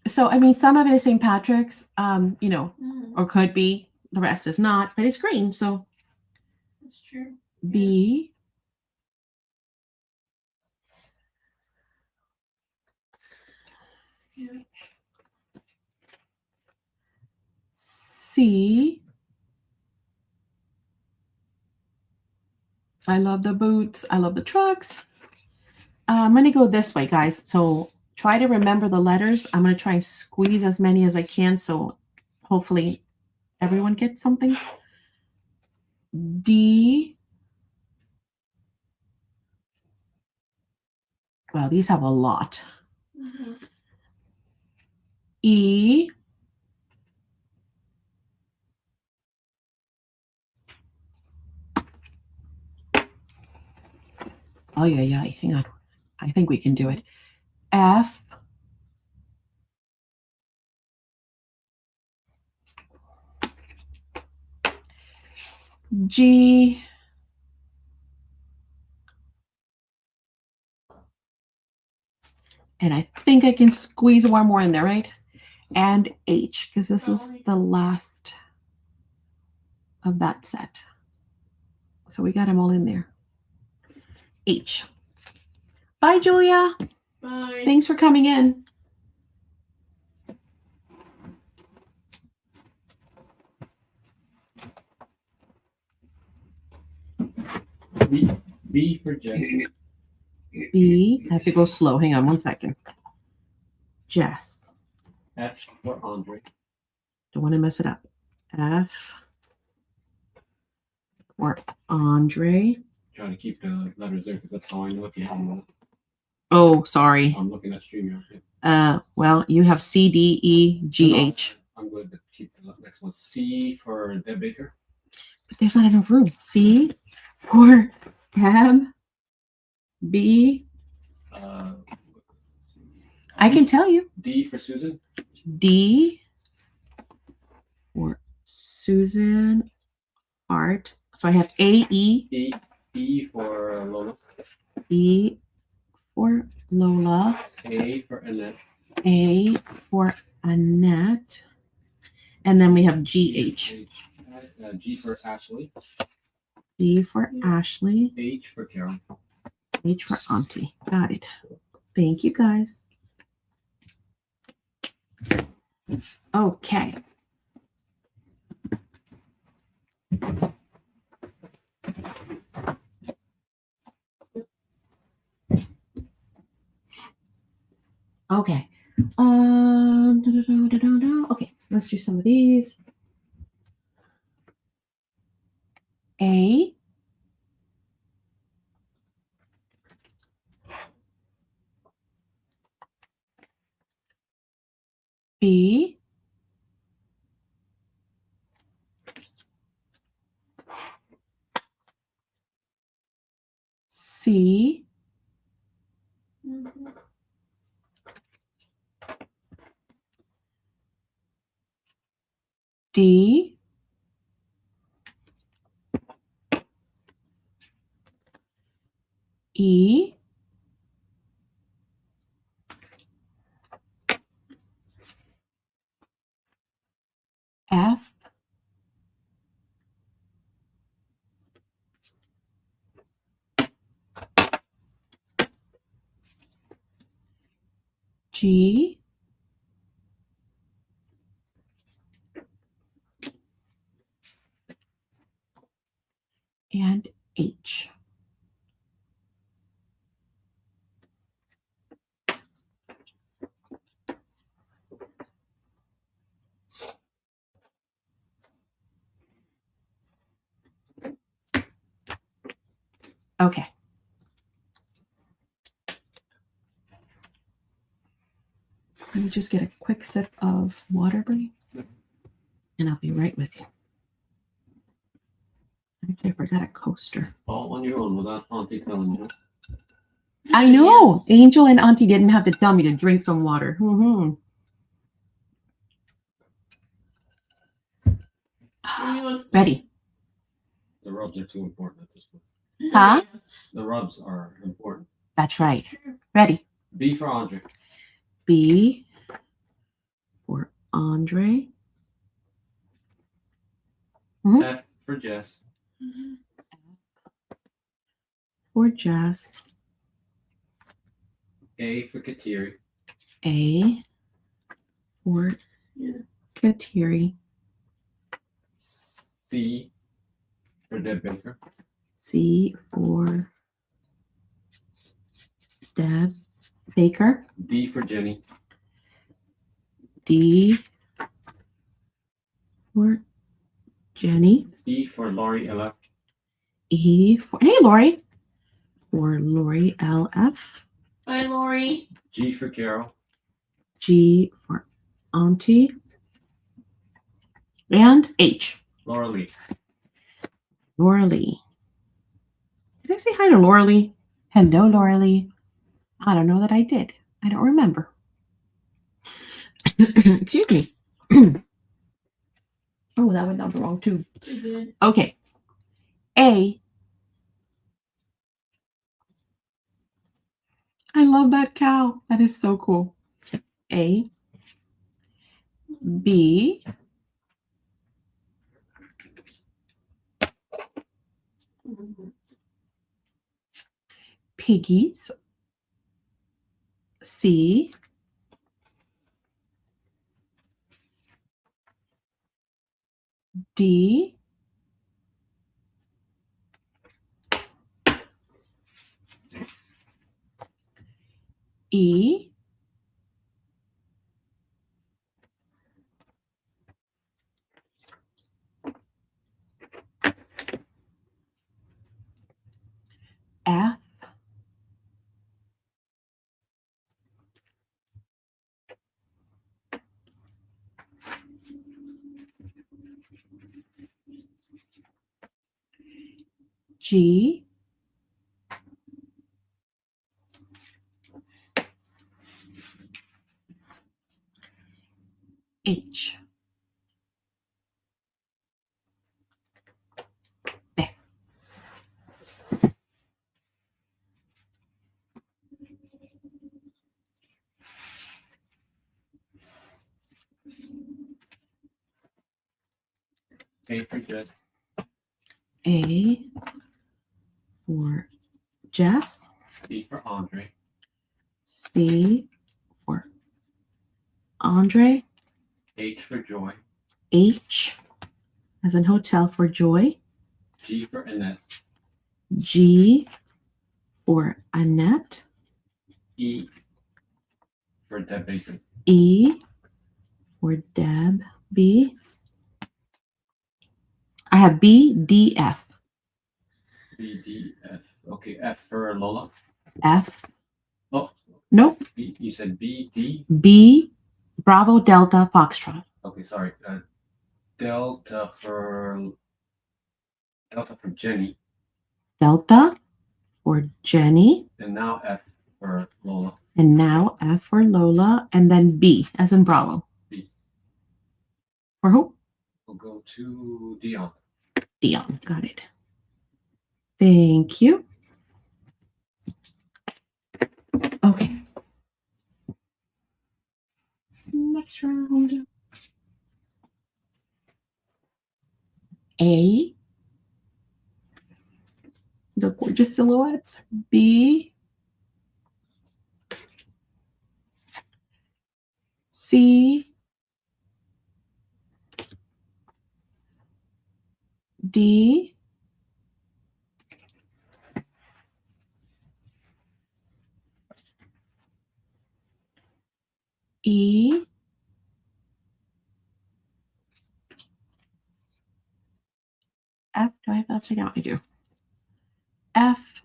So I mean, some of it is St. Patrick's, or could be. The rest is not, but it's green. So That's true. B. Yeah. C. I love the boots. I love the trucks. I'm going to go this way, guys. So try to remember the letters. I'm going to try and squeeze as many as I can. So hopefully everyone gets something. D. Wow, these have a lot. Mm-hmm. E. Oh, yeah. Hang on. I think we can do it. F. G. And I think I can squeeze one more in there, right? And H, because this is the last of that set. So we got them all in there. H. Bye, Julia. Bye. Thanks for coming in. B for Jen. B. I have to go slow. Hang on 1 second. Jess. F for Andre. Don't want to mess it up. F for Andre. Trying to keep the letters there because that's how I know if you have them. Oh, sorry. I'm looking at StreamYard. Well, you have C, D, E, G, H. I'm going to keep the next one. C for Deb Baker. But there's not enough room. C for Deb. B. I can tell you. D for Susan. D for Susan Hart. So I have A, E. E for Lola. E for Lola. A for Annette. A for Annette. And then we have G, H. G for Ashley. B for Ashley. H for Carol. H for Auntie. Got it. Thank you, guys. Okay. Okay. Okay, let's do some of these. A. B. C. Mm-hmm. D. E. F. G. And H. Okay. Let me just get a quick sip of water, Bernie, and I'll be right with you. Actually, I forgot a coaster. All on your own without Auntie telling you. I know. Angel and Auntie didn't have to tell me to drink some water. Mm-hmm. Ready. The rubs are too important at this point. Huh? The rubs are important. That's right. Ready. B for Andre. B for Andre. Mhm. F for Jess. For Jess. A for Kateri. A for Kateri. C for Deb Baker. C for Deb Baker. D for Jenny. D for Jenny. E for Laurie LF. E for, hey, Lori. For Lori LF. Bye, Lori. G for Carol. G for Auntie. And H. Laura Lee. Laura Lee. Did I say hi to Laura Lee? Hello, Laura Lee. I don't know that I did. I don't remember. Excuse me. Oh, that went down the wrong tube. You did. Okay. A. I love that cow. That is so cool. A. B. Piggies. C. D. E. F. G. H. There. A for Jess. A for Jess. C for Andre. C for Andre. H for Joy. H as in hotel for Joy. G for Annette. G for Annette. E for Deb Baker. E for Deb. B. I have B, D, F. B, D, F. Okay, F for Lola. F. Oh, Nope. B, you said B, D? B, Bravo, Delta, Foxtrot. Okay, sorry. Delta for Jenny. Delta for Jenny. And now F for Lola. And now F for Lola. And then B as in Bravo. B. For who? We'll go to Dion. Dion. Got it. Thank you. Okay. Next round. A. The gorgeous silhouettes. B. C. D. E. F. Do I have that upside down? I do. F.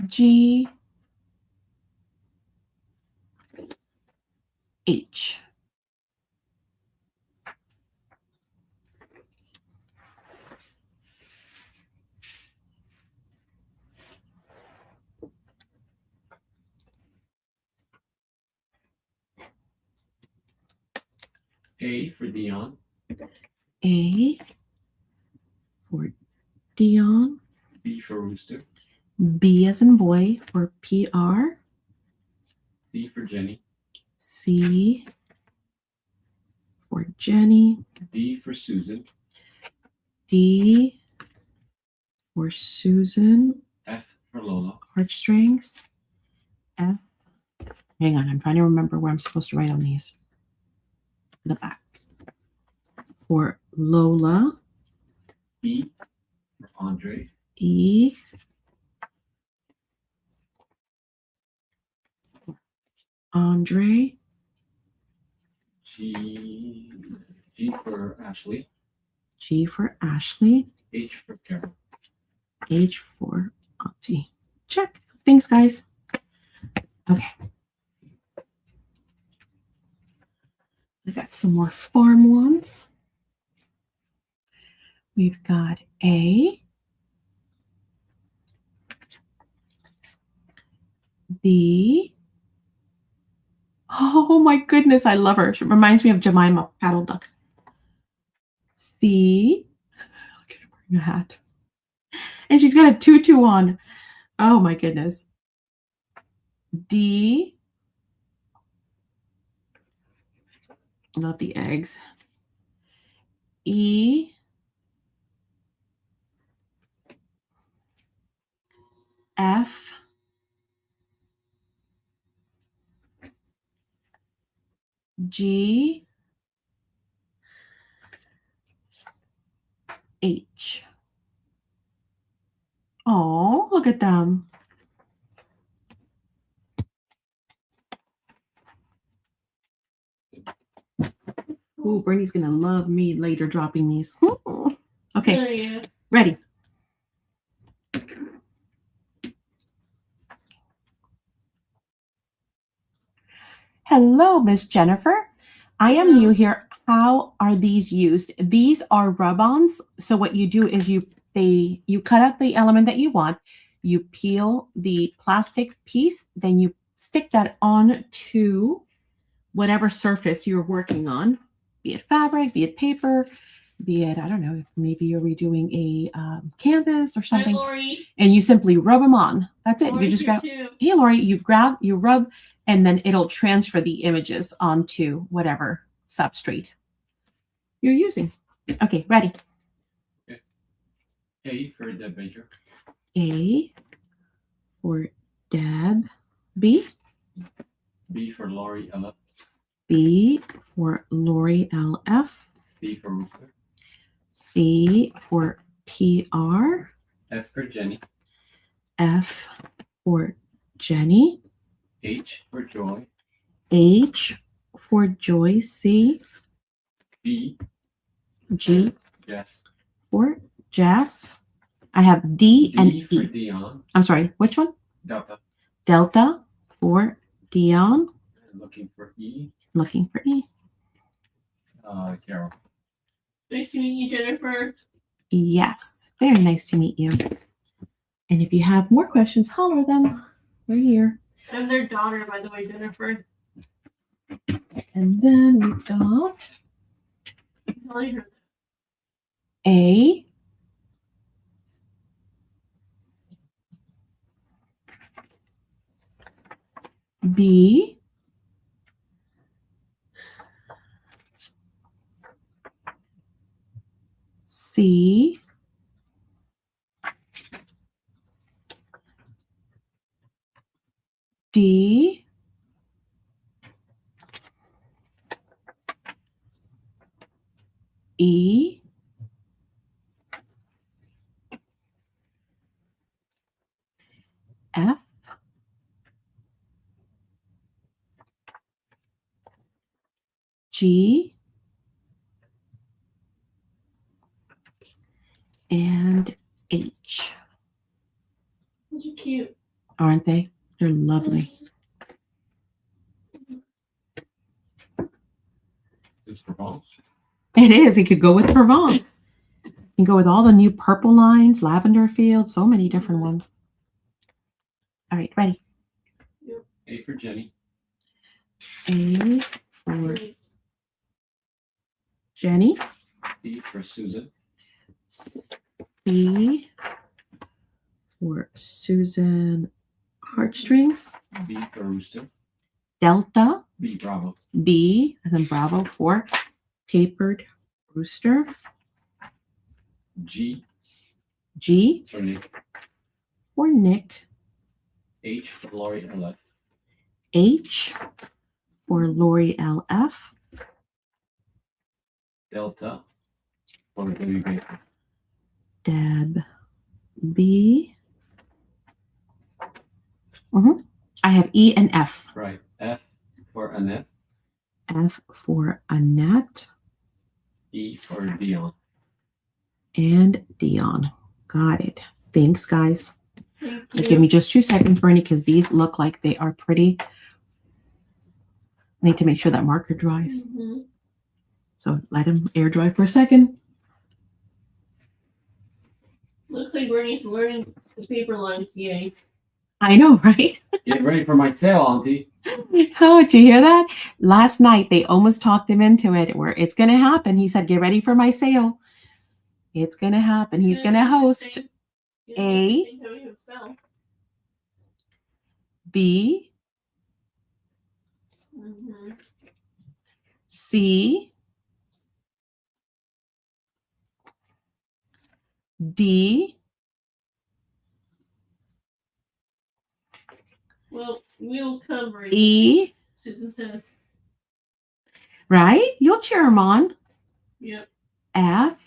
G. H. A for Dion. A for Dion. B for Rooster. B as in boy for PR. C for Jenny. C for Jenny. D for Susan. D for Susan. F for Lola. Heartstrings. F. Hang on, I'm trying to remember where I'm supposed to write on these. The back. For Lola. E for Andre. E. Andre. G for Ashley. G for Ashley. H for Carol. H for Auntie. Check. Thanks, guys. Okay. I got some more farm ones. We've got A, B. Oh my goodness, I love her. She reminds me of Jemima Paddle Duck. C. Look at her wearing a hat. And she's got a tutu on. Oh my goodness. D. Love the eggs. E. F. G. H. Oh, look at them. Ooh, Bernie's gonna love me later dropping these. Okay, Oh, yeah. ready. Hello, Miss Jennifer. I am new here. How are these used? These are rub-ons. So what you do is you cut out the element that you want, you peel the plastic piece, then you stick that onto whatever surface you're working on, be it fabric, be it paper, be it, I don't know, maybe you're redoing a canvas or Hi, something, Lori. and you simply rub them on. That's it. You Lori's just here grab, too. hey, Lori, you rub, and then it'll transfer the images onto whatever substrate you're using. Okay, ready. Okay. A for Deb Baker. A for Deb. B. B for Lori Ella. B for Lori LF. C for Rooster. C for PR. F for Jenny. F for Jenny. H for Joy. H for Joy. C. G G Jess. for Jess. I have D and D for E. Dion. I'm sorry, which one? Delta. Delta for Dion. Looking for E. Looking for E. Carol. Nice to meet you, Jennifer. Yes, very nice to meet you. And if you have more questions, holler them. We're here. I'm their daughter, by the way, Jennifer. And then we've got Telling her. A. B. C. D. E. F. G. And H. Those are cute. Aren't they? They're lovely. It's Provence. It is. It could go with Provence. You can go with all the new purple lines, lavender field, so many different ones. All right, ready. A for Jenny. A for Jenny. C for Susan. C for Susan heartstrings. B for Rooster. Delta. B Bravo. B and then Bravo for papered rooster. G G for Nick. for Nick. H for Lori LF. H for Lori LF. Delta for Debbie Baker. Deb B. I have E and F. Right. F for Annette. F for Annette. E for Dion. And Dion. Got it. Thanks, guys. Thank Give you. me just 2 seconds, Bernie, because these look like they are pretty. I need to make sure that marker dries. Mhm. So let them air dry for a second. Looks like Bernie's learning the paper lines. Yay. I know, right? Get ready for my sale, Auntie. Oh, did you hear that? Last night, they almost talked him into it where it's going to happen. He said, get ready for my sale. It's going to happen. He's going to host A. B, Mm-hmm. C, D, Well, we'll cover it. E, Susan says. right? You'll cheer him on. Yep. F,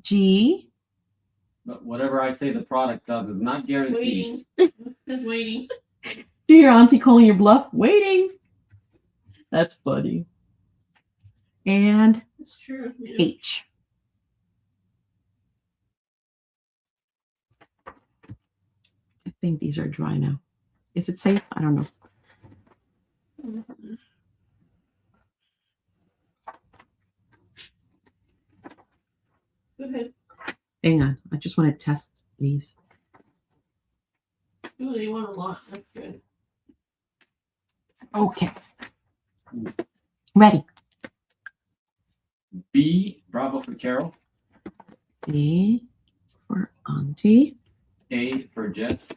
G, But whatever I say the product does is not guaranteed. Waiting. Just waiting. do your auntie calling your bluff? Waiting. That's funny. And It's true. Yeah. H. I think these are dry now. Is it safe? I don't know. Mhm. Go ahead. Hang on. I just want to test these. Ooh, they want a lot. That's good. Okay. Ready. B, Bravo for Carol. B for Auntie. A for Jess.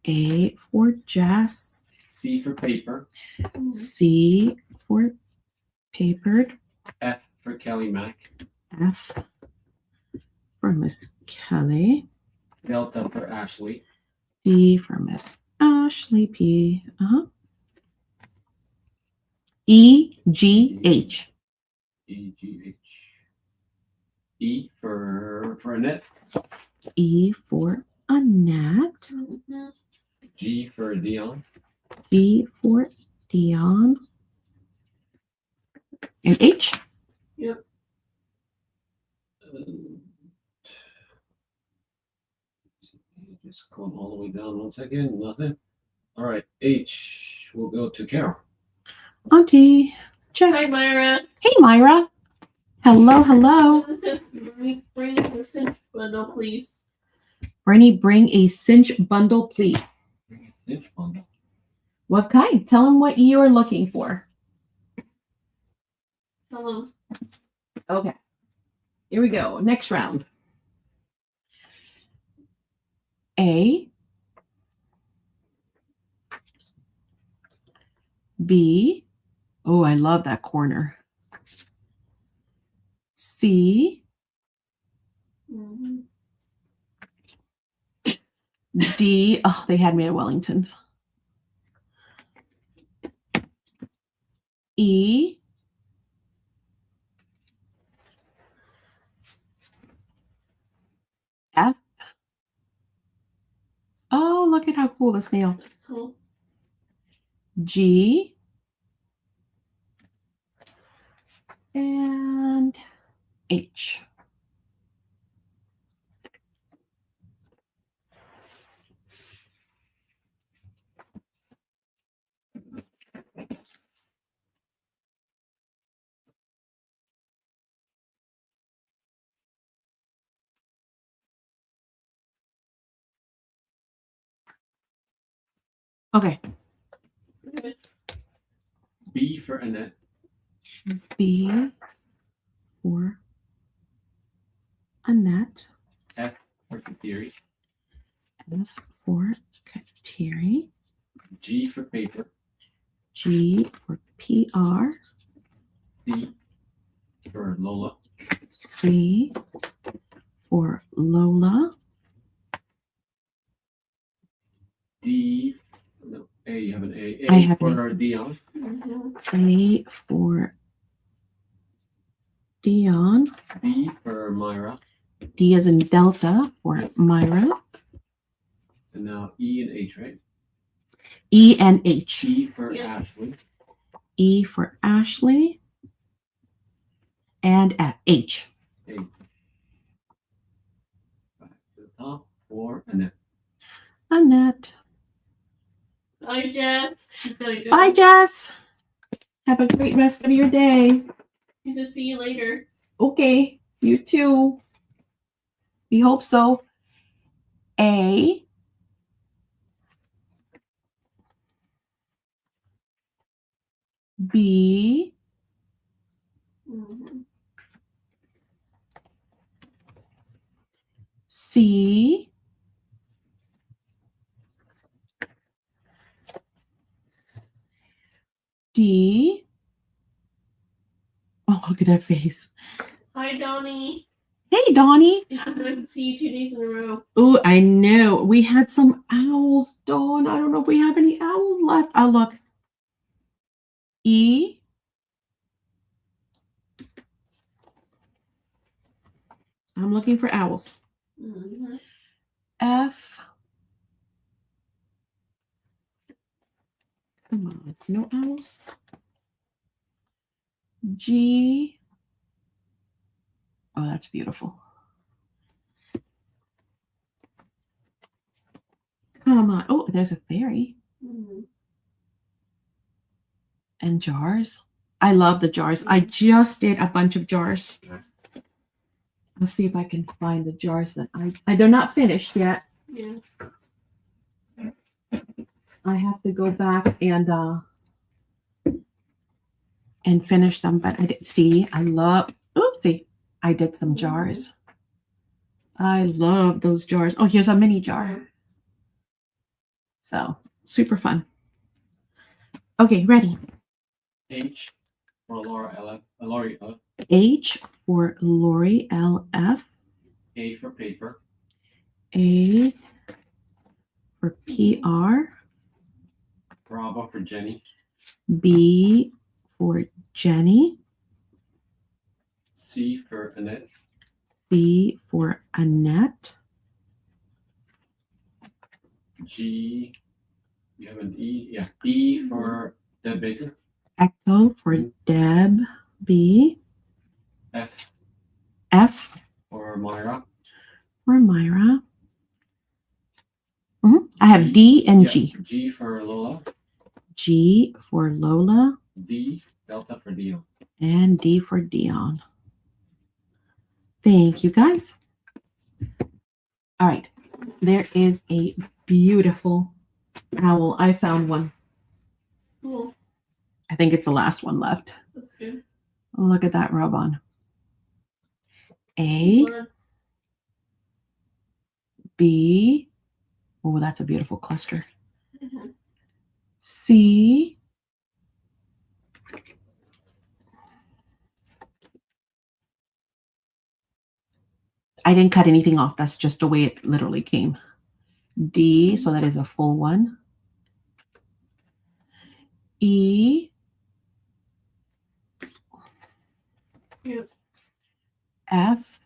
A for Jess. C for paper. C for papered. F for Kelly Mac. F for Miss Kelly. Delta for Ashley. D for Miss Ashley P. E, G, H. E, G, H. E for Annette. E for Annette. Mhm. G for Dion. D for Dion. And H. Yep. Just going all the way down 1 second. Nothing. All right. H. We'll go to Carol. Auntie. Check. Hi, Myra. Hey, Myra. Hello, hello. Susan says, bring the cinch bundle, please. Brittany, bring a cinch bundle, please. Cinch bundle. What kind? Tell them what you are looking for. Hello. Okay. Here we go. Next round. A, B. Oh, I love that corner. C, Mhm. D. Oh, they had me at Wellington's. E, F. Oh, look at how cool this nail. That's cool. G, and H. Okay. Okay. B for Annette. B for Annette. F for Kateri. F for Kateri. G for paper. G for PR. C for Lola. C for Lola. D. No, A. You have an A. I A have for Dion. A for Dion. D for Myra. D as in Delta for Myra. And now E and H, right? E and H. E for Yeah. Ashley. E for Ashley. And H. H. Back to the top. For Annette. Annette. Bye, Jess. She's gotta go. Bye, Jess. Have a great rest of your day. She's gonna see you later. Okay, you too. We hope so. A. B. Mhm. C. D. Oh, look at that face. Hi, Donnie. Hey, Donnie. It's nice to see you 2 days in a row. Oh, I know. We had some owls, Dawn. I don't know if we have any owls left. I'll look. E. I'm looking for owls. Mhm. F. Come on. No owls. G. Oh, that's beautiful. Come on. Oh, there's a fairy. Mhm. And jars. I love the jars. I just did a bunch of jars. I'll see if I can find the jars that they're not finished yet. Yeah. I have to go back and finish them, but I did see. I love. Oopsie! I did some jars. I love those jars. Oh, here's a mini jar. So super fun. Okay, ready. H for Laura LF. Lori LF. H for Lori LF. A for paper. A for PR. Bravo for Jenny. B for Jenny. C for Annette. C for Annette. G. You have an E. Yeah. E for Deb Baker. Echo for Deb. B. F F for Myra. for Myra. I have D and Yeah, G. G for Lola. G for Lola. D. Delta for Dion. And D for Dion. Thank you, guys. All right. There is a beautiful owl. I found one. Cool. I think it's the last one left. That's good. Look at that rub-on. A, Blood. B. Oh, that's a beautiful cluster. Mhm. C. I didn't cut anything off. That's just the way it literally came. D, so that is a full one. E. Yep. F.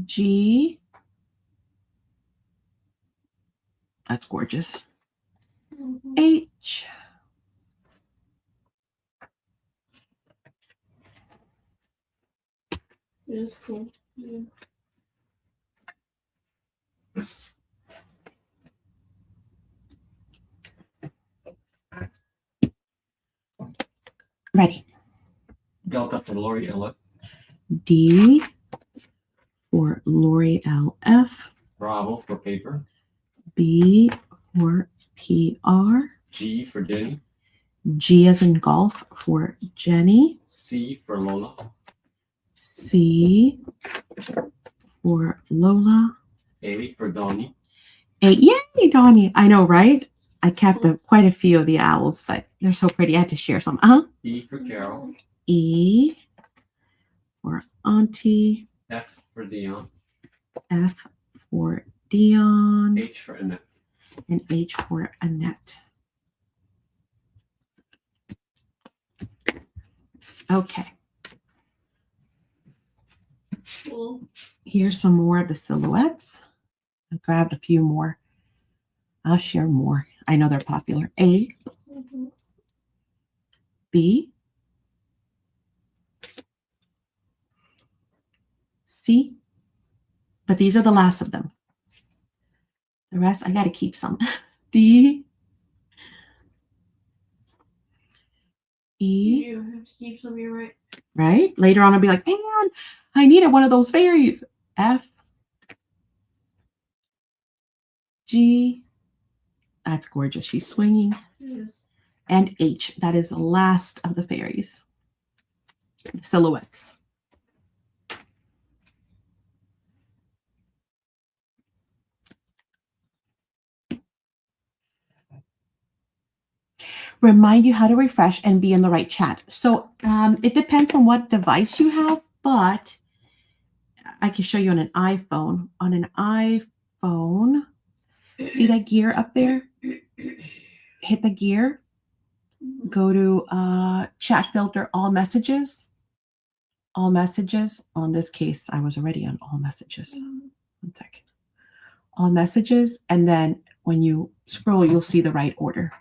G. That's gorgeous. Mhm. H. It is cool. Yeah. Ready. Delta for Lori LF. D for Lori LF. Bravo for paper. B for PR. G for Jenny. G as in golf for Jenny. C for Lola. C for Lola. A for Donnie. A, yay, Donnie. I know, right? I kept quite a few of the owls, but they're so pretty. I had to share some. E for Carol. E for Auntie. F for Dion. F for Dion. H for Annette. And H for Annette. Okay. Cool. Here's some more of the silhouettes. I grabbed a few more. I'll share more. I know they're popular. A, B, C, but these are the last of them. The rest, I got to keep some. D, E. You have to keep some, you're right. Right? Later on, I'll be like, man, I needed one of those fairies. F, G. That's gorgeous. She's swinging. Yes. And H. That is the last of the fairies. Silhouettes. Remind you how to refresh and be in the right chat. So it depends on what device you have, but I can show you on an iPhone. On an iPhone, see that gear up there? Hit the gear. Go to chat filter, all messages. All messages. Well, in this case, I was already on all messages. 1 second. All messages. And then when you scroll, you'll see the right order.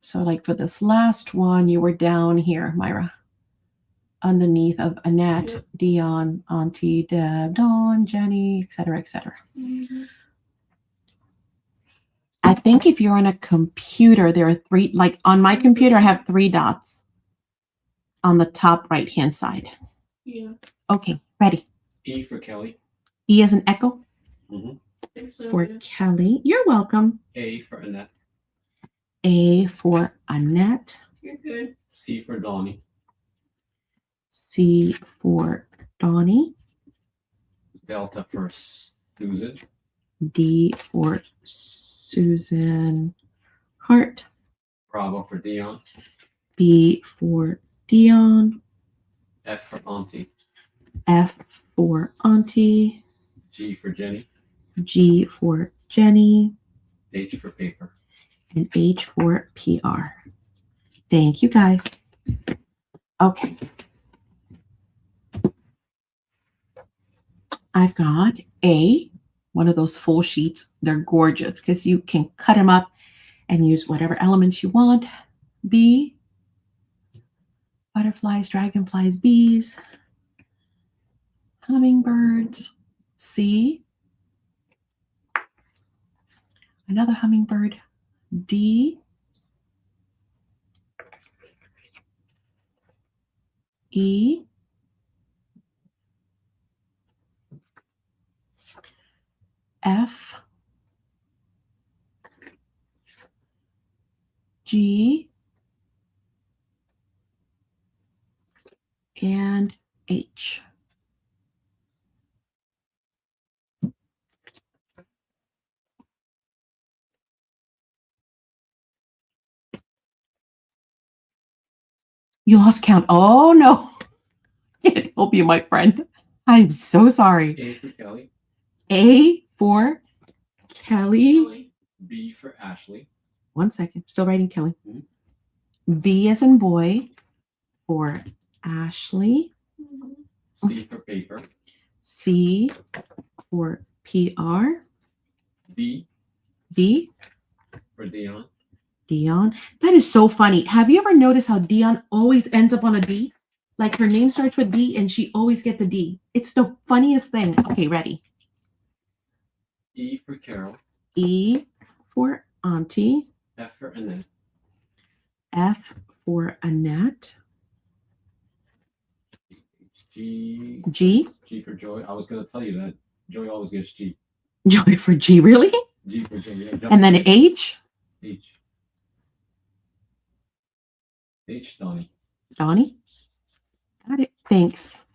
So like for this last one, you were down here, Myra, underneath of Annette, yep. Dion, Auntie, Deb, Dawn, Jenny, etc., etc. I think if you're on a computer, there are 3, like on my computer, I have 3 dots on the top right-hand side. Yeah. Okay, ready. E for Kelly. E as an echo. So, for Kelly. You're welcome. A for Annette. A for Annette. You're good. C for Donnie. C for Donnie. Delta for Susan. D for Susan Hart. Bravo for Dion. B for Dion. F for Auntie. F for Auntie. G for Jenny. G for Jenny. H for paper. And H for PR. Thank you, guys. Okay. I've got A, one of those full sheets. They're gorgeous because you can cut them up and use whatever elements you want. B, butterflies, dragonflies, bees, hummingbirds. C, another hummingbird. D, E, F, G, and H. You lost count. Oh, no. I can't help you, my friend. I'm so sorry. A for Kelly. A for Kelly. B for Ashley. 1 second. Still writing Kelly. B as in boy for Ashley. C for paper. C for PR. D. D for Dion. Dion. That is so funny. Have you ever noticed how Dion always ends up on a D? Like her name starts with D and she always gets a D. It's the funniest thing. Okay, ready. E for Carol. E for Auntie. F for Annette. F for Annette. G. G. G for Joy. I was going to tell you that. Joy always gets G. Joy for G, really? G for Joy. Yeah, And then H? H. H, Donnie. Donnie? Got it. Thanks.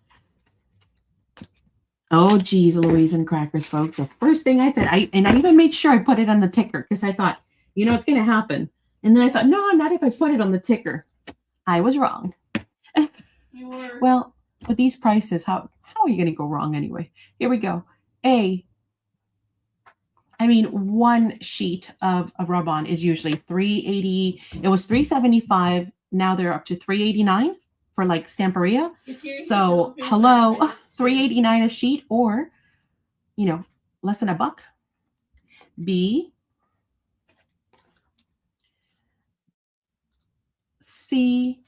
Oh, geez, Louise and crackers, folks. The first thing I said, I even made sure I put it on the ticker because I thought, it's going to happen. And then I thought, no, not if I put it on the ticker. I was wrong. You were. Well, with these prices, how are you going to go wrong anyway? Here we go. One sheet of a rub-on is usually $3.80. It was $3.75. Now they're up to $3.89 for like Stamperia. So hello, $3.89 a sheet, or less than $1. B, C,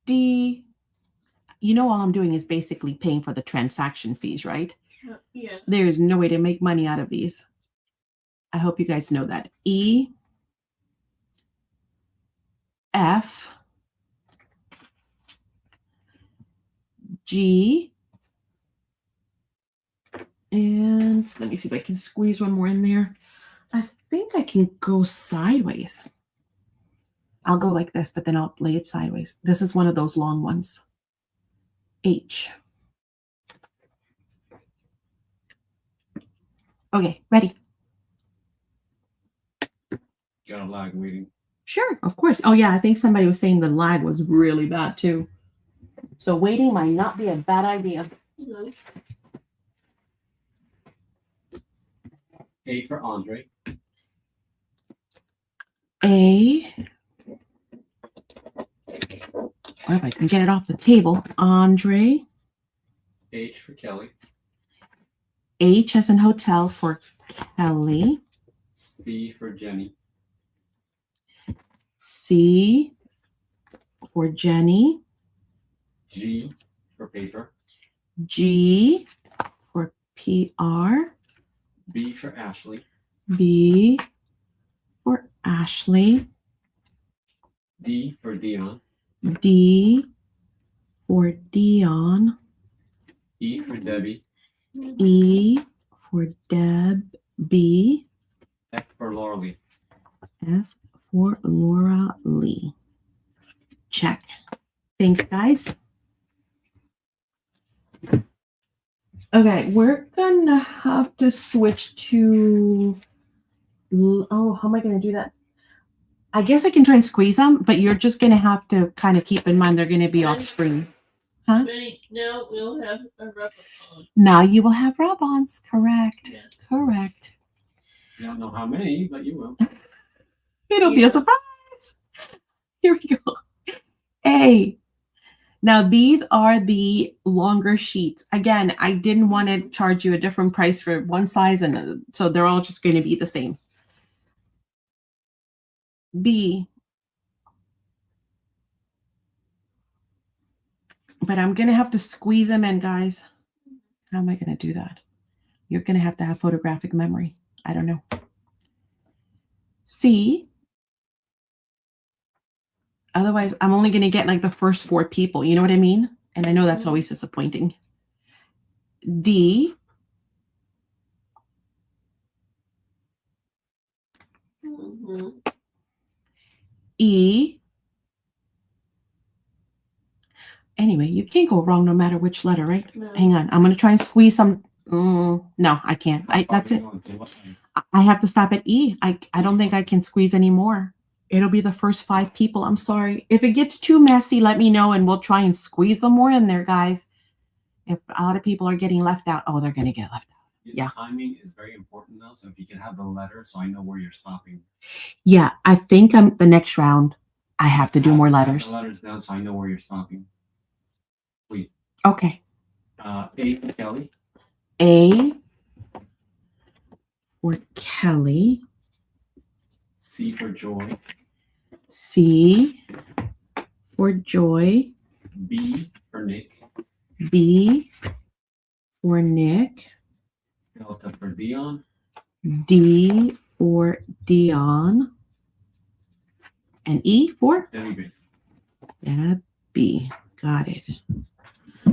D. All I'm doing is basically paying for the transaction fees, right? Yeah. There's no way to make money out of these. I hope you guys know that. E, F, G, and let me see if I can squeeze one more in there. I think I can go sideways. I'll go like this, but then I'll lay it sideways. This is one of those long ones. H. Okay, ready? Got a lag waiting. Sure, of course. Oh, yeah, I think somebody was saying the lag was really bad, too. So waiting might not be a bad idea. No. A for Andre. A. Or if I can get it off the table. Andre. H for Kelly. H as in hotel for Kelly. C for Jenny. C for Jenny. G for paper. G for PR. B for Ashley. B for Ashley. D for Dion. D for Dion. E for Debbie. E for Deb. B. F for Laura Lee. F for Laura Lee. Check. Thanks, guys. Okay, we're gonna have to switch to. Oh, how am I gonna do that? I guess I can try and squeeze them, but you're just gonna have to kind of keep in mind they're gonna be off screen. Huh? Now we'll have a rubber on. Now you will have rub-ons. Correct. Yes. Correct. You don't know how many, but you will. It'll be a surprise. Here we go. A. Now these are the longer sheets. Again, I didn't want to charge you a different price for one size, and so they're all just going to be the same. B. But I'm going to have to squeeze them in, guys. How am I going to do that? You're going to have photographic memory. I don't know. C. Otherwise, I'm only going to get like the first 4 people. You know what I mean? And I know that's always disappointing. D. E. Anyway, you can't go wrong no matter which letter, right? No. Hang on. I'm going to try and squeeze some. No, I can't. That's it. I have to stop at E. I don't think I can squeeze any more. It'll be the first 5 people. I'm sorry. If it gets too messy, let me know, and we'll try and squeeze some more in there, guys. If a lot of people are getting left out, they're going to get left out. Yeah. Timing is very important now. So if you can have the letter, so I know where you're stopping. Yeah, I think the next round, I have to do more letters. The letters down, so I know where you're stopping. Please. Okay. A for Kelly. A for Kelly. C for Joy. C for Joy. B for Nick. B for Nick. Delta for Dion. D for Dion. And E for Debbie. Debbie. Got it.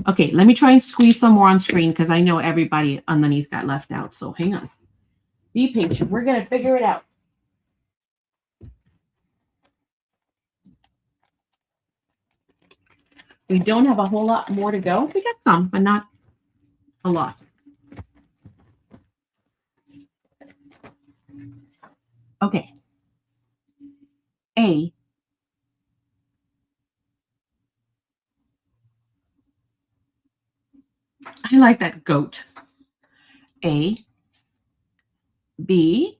Okay, let me try and squeeze some more on screen because I know everybody underneath got left out. So hang on. Be patient. We're going to figure it out. We don't have a whole lot more to go. We got some, but not a lot. Okay. A. I like that goat. A. B.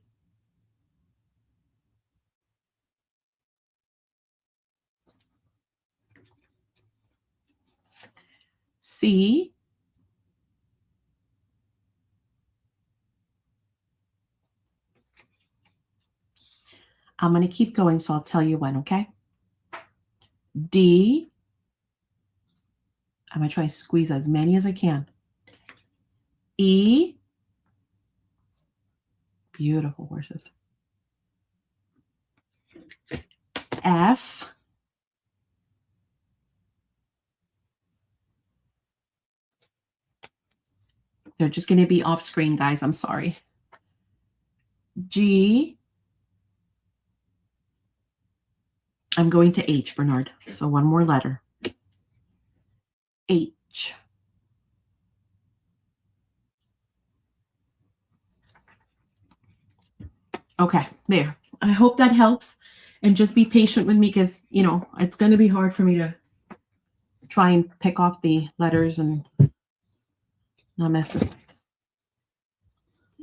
C. I'm going to keep going, so I'll tell you when, okay? D. I'm going to try to squeeze as many as I can. E. Beautiful horses. F. They're just going to be off screen, guys. I'm sorry. G. I'm going to H, Bernard. Okay. So one more letter. H. Okay, there. I hope that helps. And just be patient with me because, you know, it's going to be hard for me to try and pick off the letters and not mess this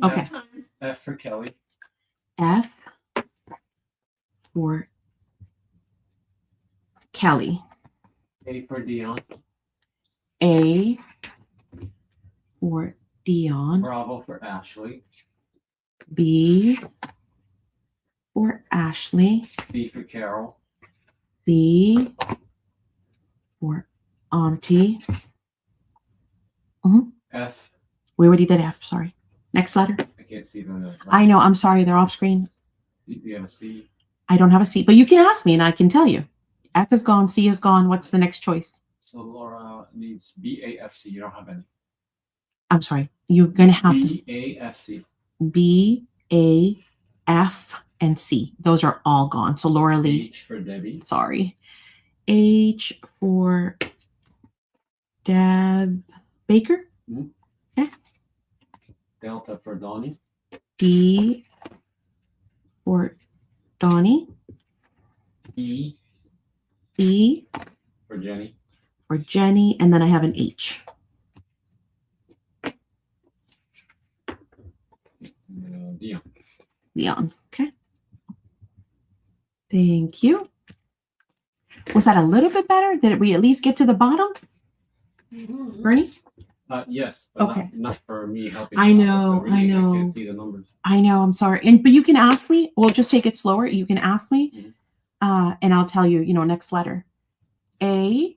up. Okay. F for Kelly. F for Kelly. A for Dion. A for Dion. Bravo for Ashley. B for Ashley. C for Carol. C for Auntie. F. We already did F, sorry. Next letter. I can't see them. I know, I'm sorry, they're off screen. You have a C. I don't have a C, but you can ask me and I can tell you. F is gone, C is gone. What's the next choice? So Laura needs B, A, F, C. You don't have any. I'm sorry. You're going to have B, A, F, C. B, A, F, and C. Those are all gone. So Laura Lee. H for Debbie. Sorry. H for Deb Baker. Okay. Delta for Donnie. D for Donnie. E E for Jenny. for Jenny. And then I have an H. Dion. Leon. Okay. Thank you. Was that a little bit better? Did we at least get to the bottom? Bernie? Yes, but Okay. not for me helping. I you out. know, So really, I know. I can't see the numbers. I know, I'm sorry. But you can ask me. We'll just take it slower. You can ask me. And I'll tell you, next letter. A.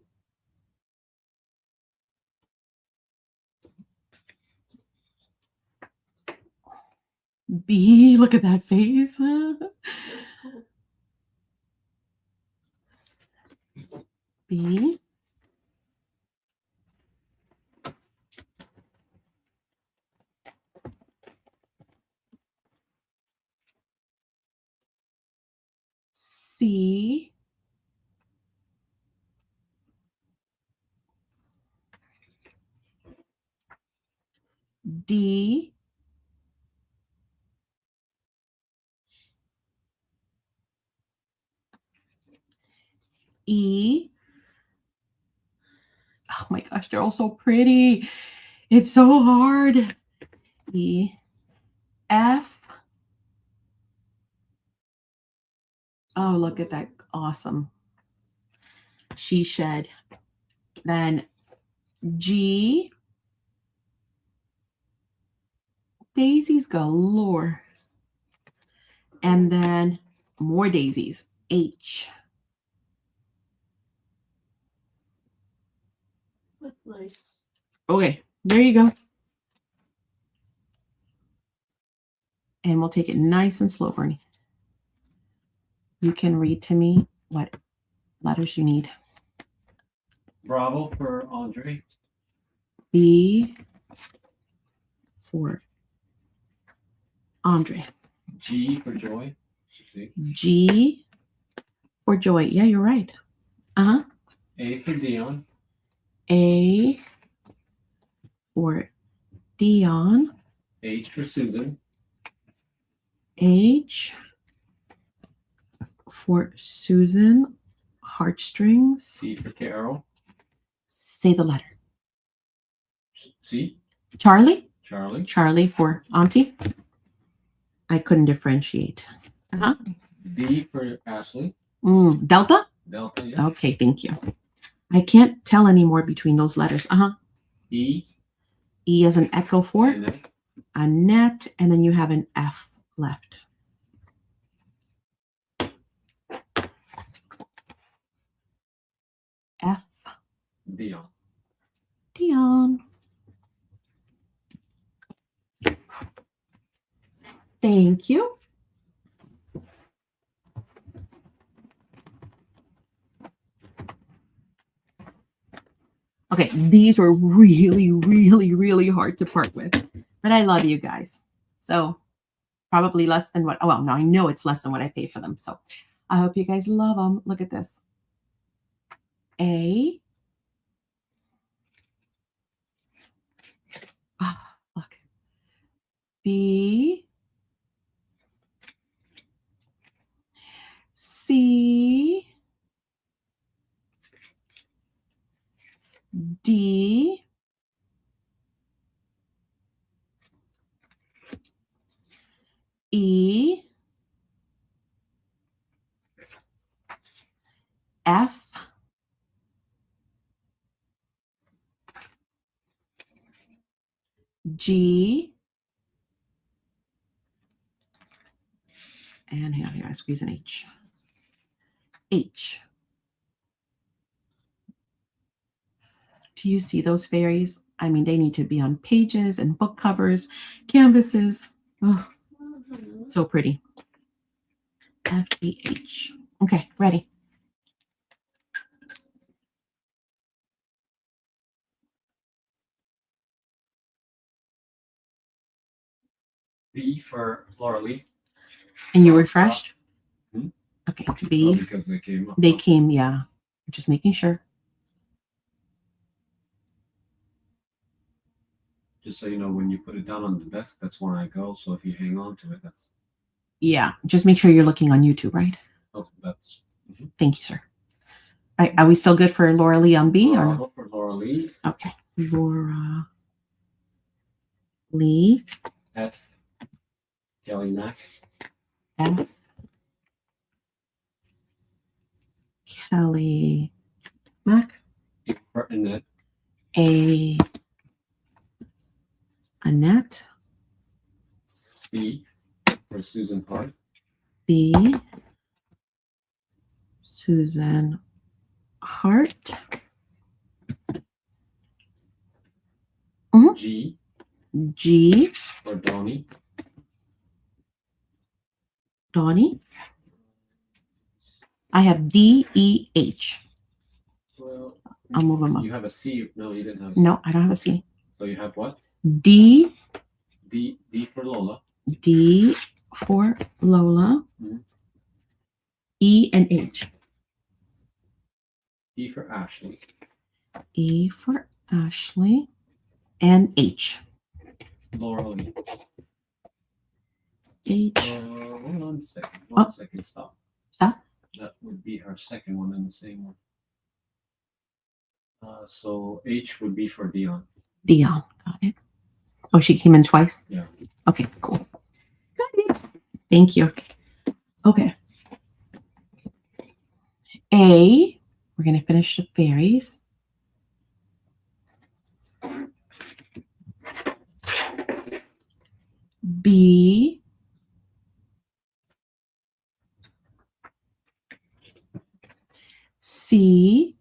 B. Look at that face. B. C. D. E. Oh my gosh, they're all so pretty. It's so hard. E. F. Oh, look at that. Awesome. She shed. Then G. Daisies galore. And then more daisies. H. That's nice. Okay, there you go. And we'll take it nice and slow, Bernie. You can read to me what letters you need. Bravo for Andre. B for Andre. G for Joy. See? G for Joy. Yeah, you're right. Uh-huh. A for Dion. A for Dion. H for Susan. H for Susan. Heartstrings. C for Carol. Say the letter. C. Charlie. Charlie. Charlie for Auntie. I couldn't differentiate. Uh-huh. D for Ashley. Delta? Delta, yeah. Okay, thank you. I can't tell anymore between those letters. Uh-huh. E. E as an echo for And Annette, and then you have an F left. F. Dion. Dion. Thank you. Okay, these were really, really, really hard to part with, but I love you guys. So probably less than what, oh, well, no, I know it's less than what I pay for them. So I hope you guys love them. Look at this. A. Oh, look. B. C. D. E. F. G. And here, I squeeze an H. H. Do you see those fairies? I mean, they need to be on pages and book covers, canvases. Oh, so pretty. F-E-H. Okay, ready. B for Laura Lee. And you refreshed? Hmm? Okay, Oh, B. because they came up. They came, yeah. Just making sure. Just so you know, when you put it down on the desk, that's where I go. So if you hang on to it, that's. Yeah, just make sure you're looking on YouTube, right? Oh, that's. Thank you, sir. All right, are we still good for Laura Lee on B? Or no? Bravo for Laura Lee. Okay, Laura Lee. F. Kelly Mack. F. Kelly Mack. A for Annette. A. Annette. C for Susan Hart. B. Susan Hart. G G. for Donnie. Donnie. I have D, E, H. Well, I'll move them up. you have a C. No, you didn't have a C. No, I don't have a C. So you have what? D. D for Lola. D for Lola. Mhm. E and H. E for Ashley. E for Ashley. And H. Laura Lee. H. Hold on a second. One second. Stop. Stop. That would be her second one in the same one. So H would be for Dion. Dion. Got it. Oh, she came in twice? Yeah. Okay, cool. Got it. Thank you. Okay. A. We're going to finish the fairies. B. C.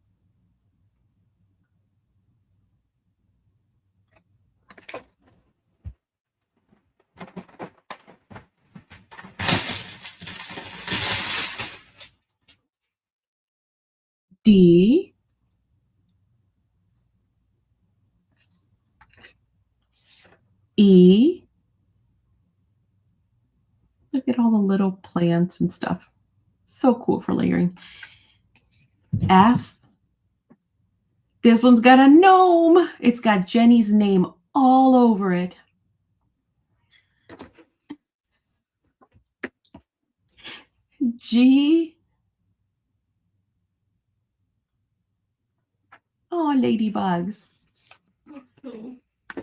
D. E. Look at all the little plants and stuff. So cool for layering. F. This one's got a gnome. It's got Jenny's name all over it. G. Oh, ladybugs. That's cool.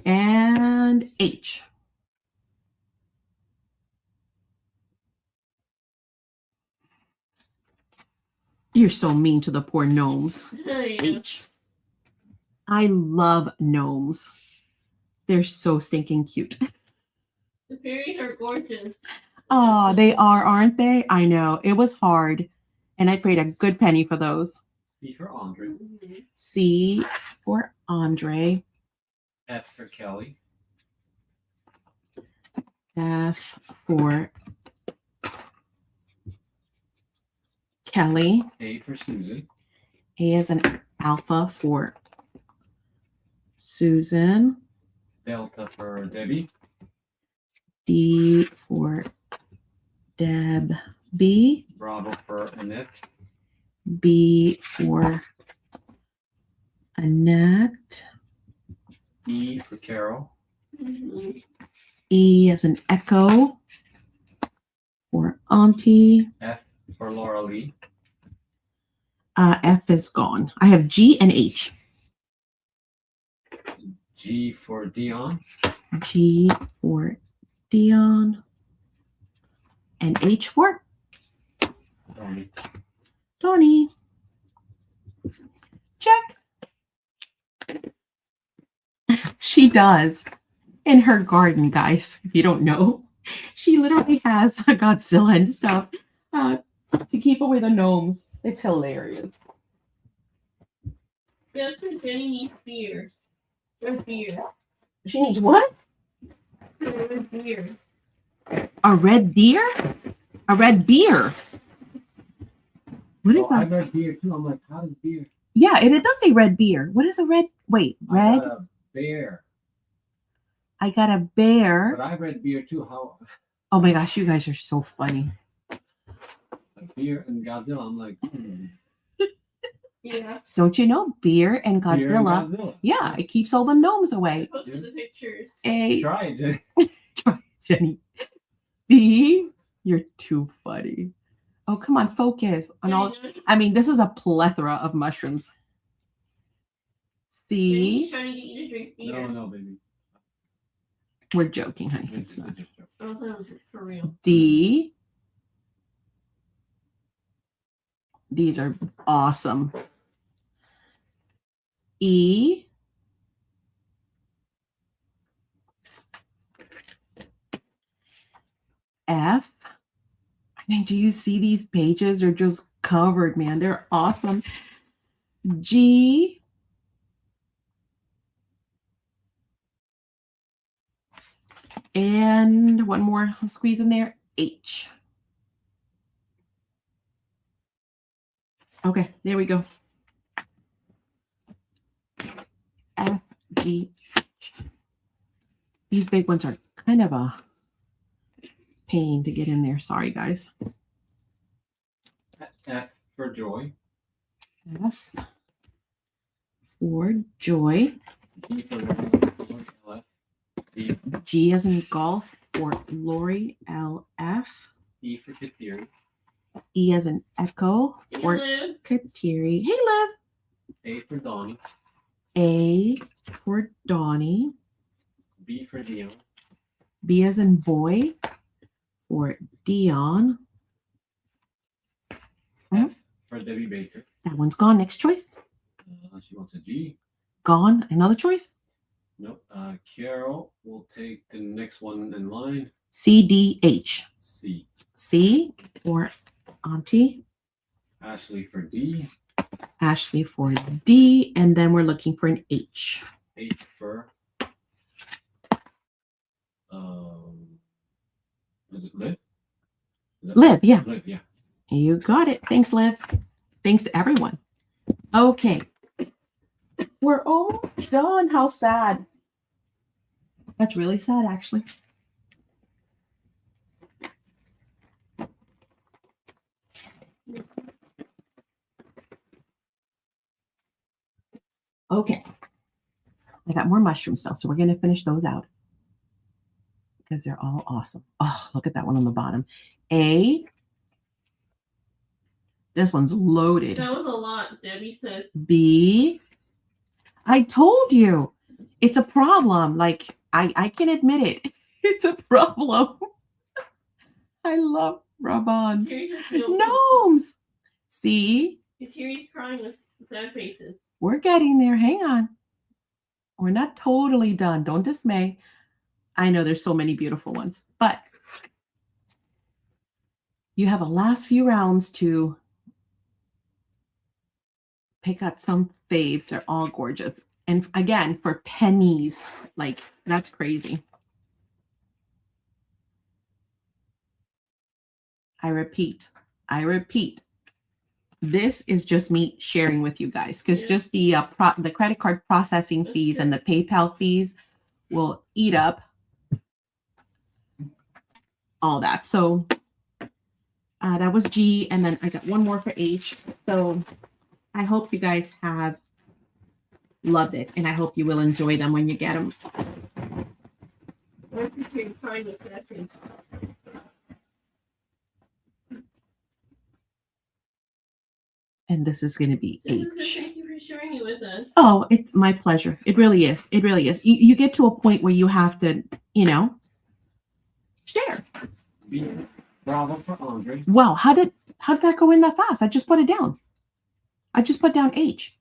And H. You're so mean to the poor gnomes. Yeah. H. I love gnomes. They're so stinking cute. The fairies are gorgeous. Oh, they are, aren't they? I know. It was hard. And I paid a good penny for those. C for Andre. Mhm. C for Andre. F for Kelly. F for Kelly. A for Susan. A is an alpha for Susan. Delta for Debbie. D for Deb. B. Bravo for Annette. B for Annette. E for Carol. Mhm. E as an echo for Auntie. F for Laura Lee. F is gone. I have G and H. G for Dion. G for Dion. And H for Tony. Donnie. Check. She does. In her garden, guys, if you don't know. She literally has a Godzilla and stuff to keep away the gnomes. It's hilarious. That's when Jenny needs beer. Red beer. She needs what? Red beer. A red deer? A red beer. What is Oh, I that? read beer too. I'm like, how does beer? Yeah, and it does say red beer. What is a red? Wait, I red? got a bear. I got a bear. But I read beer too. How Oh my gosh, you guys are so funny. like beer and Godzilla? I'm like, Yeah. Don't you know? Beer and beer and Godzilla. Godzilla. Yeah, it keeps all the gnomes I away. posted the pictures. A. Try it. Jenny. B. You're too funny. Oh, come on, focus on all. I mean, this is a plethora of mushrooms. Jenny's C. trying to get you to drink beer. No, baby. We're joking, honey. It's not. I thought it was for real. D. These are awesome. E. F. I mean, do you see these pages? They're just covered, man. They're awesome. G. And one more. I'll squeeze in there. H. Okay, there we go. F, G, H. These big ones are kind of a pain to get in there. Sorry, guys. F for Joy. F for Joy. G for Left. E, G as in golf for Lori, LF. E for Kateri. E as in echo for Liv. Kateri. Hey, Liv. A for Donnie. A for Donnie. B for Dion. B as in boy for Dion. For Debbie Baker. That one's gone. Next choice. She wants a G. Gone. Another choice. Nope. Carol will take the next one in line. C, D, H. C. C for Auntie. Ashley for D. Ashley for D. And then we're looking for an H. H for is it Liv? Is that- Liv, yeah. Liv, yeah. You got it. Thanks, Liv. Thanks, everyone. Okay. We're all done. How sad. That's really sad, actually. Okay. I got more mushrooms though, so we're going to finish those out because they're all awesome. Oh, look at that one on the bottom. A. This one's loaded. That was a lot, Debbie said. B. I told you. It's a problem. Like, I can admit it. It's a problem. I love rub-ons. Gnomes. See? Katiri's crying with sad faces. We're getting there. Hang on. We're not totally done. Don't dismay. I know there's so many beautiful ones, but you have a last few rounds to pick out some faves. They're all gorgeous. And again, for pennies, like that's crazy. I repeat, this is just me sharing with you guys because just the credit card processing fees and the PayPal fees will eat up all that. So that was G, and then I got one more for H. So I hope you guys have loved it, and I hope you will enjoy them when you get them. And this is going to be H. Thank you for sharing it with us. Oh, it's my pleasure. It really is. It really is. You get to a point where you have to, share. Bravo for Andre. Wow, how did that go in that fast? I just put it down. I just put down H.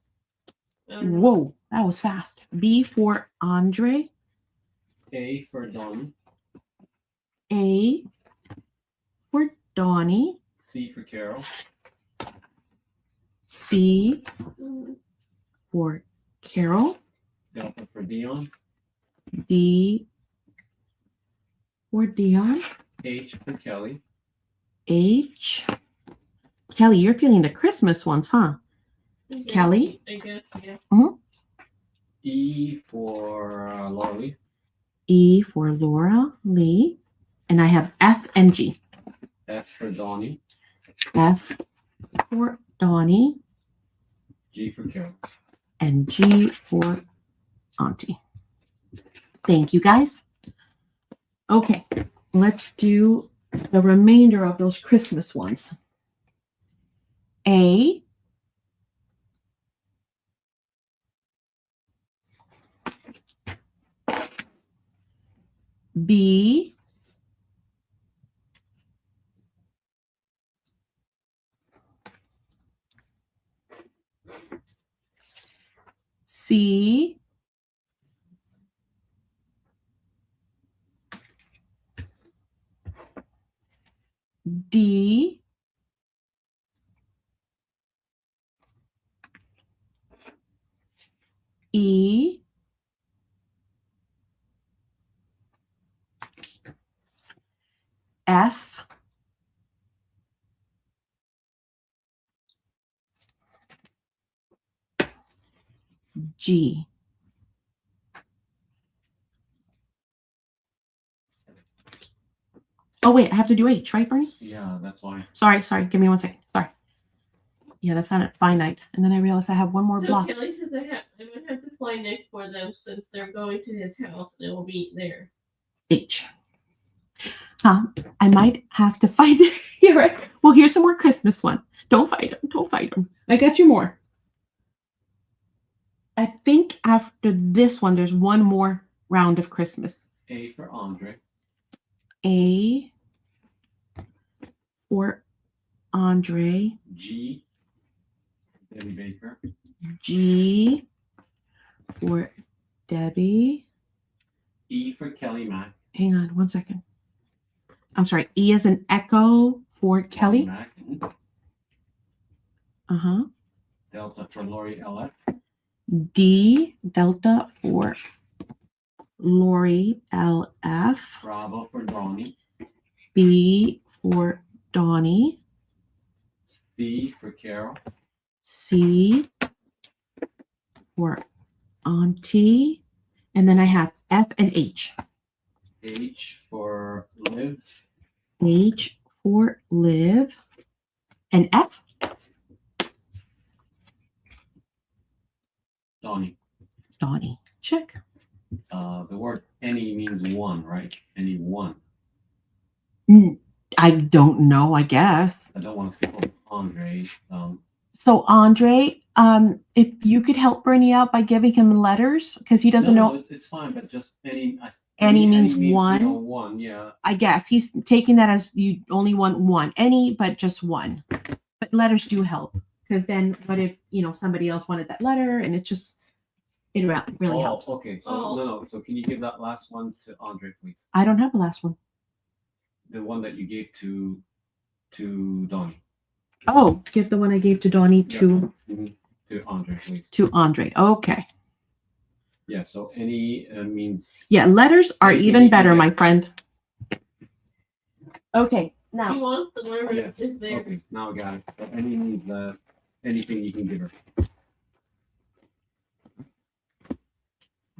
Whoa, that was fast. B for Andre. A for Donnie. A for Donnie. C for Carol. C for Carol. Delta for Dion. D for Dion. H for Kelly. H. Kelly, you're feeling the Christmas ones, huh? Kelly? I guess, yeah. Mm-hmm. E for Laura Lee. E for Laura Lee. And I have F and G. F for Donnie. F for Donnie. G for Carol. And G for Auntie. Thank you, guys. Okay, let's do the remainder of those Christmas ones. A. B. C. D. E. F. G. Oh, wait, I have to do H, right, Bernie? Yeah, that's why. Sorry. Give me 1 second. Sorry. Yeah, that sounded finite. And then I realized I have one more So block. Kelly says I would have to fly Nick for them since they're going to his house and it will be there. H. I might have to find it. You're right. Well, here's some more Christmas one. Don't fight them. I got you more. I think after this one, there's one more round of Christmas. A for Andre. A for Andre. G. Debbie Baker. G for Debbie. E for Kelly Mack. Hang on 1 second. I'm sorry. E as an echo for Kelly. Mack. Uh-huh. Delta for Lori LF. D, Delta for Lori LF. Bravo for Donnie. B for Donnie. C for Carol. C for Auntie. And then I have F and H. H for live. H for live. And F? Donnie. Donnie. Check. The word any means one, right? Any one. I don't know, I guess. I don't want to skip over Andre. So Andre, if you could help Bernie out by giving him letters, because he doesn't know. It's fine, but just any. Any means you one. know, one, yeah. I guess he's taking that as you only want one. Any, but just one. But letters do help, because then what if somebody else wanted that letter, and it really helps. Okay. So no. So can you give that last one to Andre, please? I don't have the last one. The one that you gave to Donnie. Oh, give the one I gave to Donnie to Andre, please. To Andre. Okay. Yeah. So any means. Yeah, letters are Anything even you can better, get. my friend. Okay. She Now, wants the word Yeah. is there. Okay. Now I got it. So any means anything you can give her.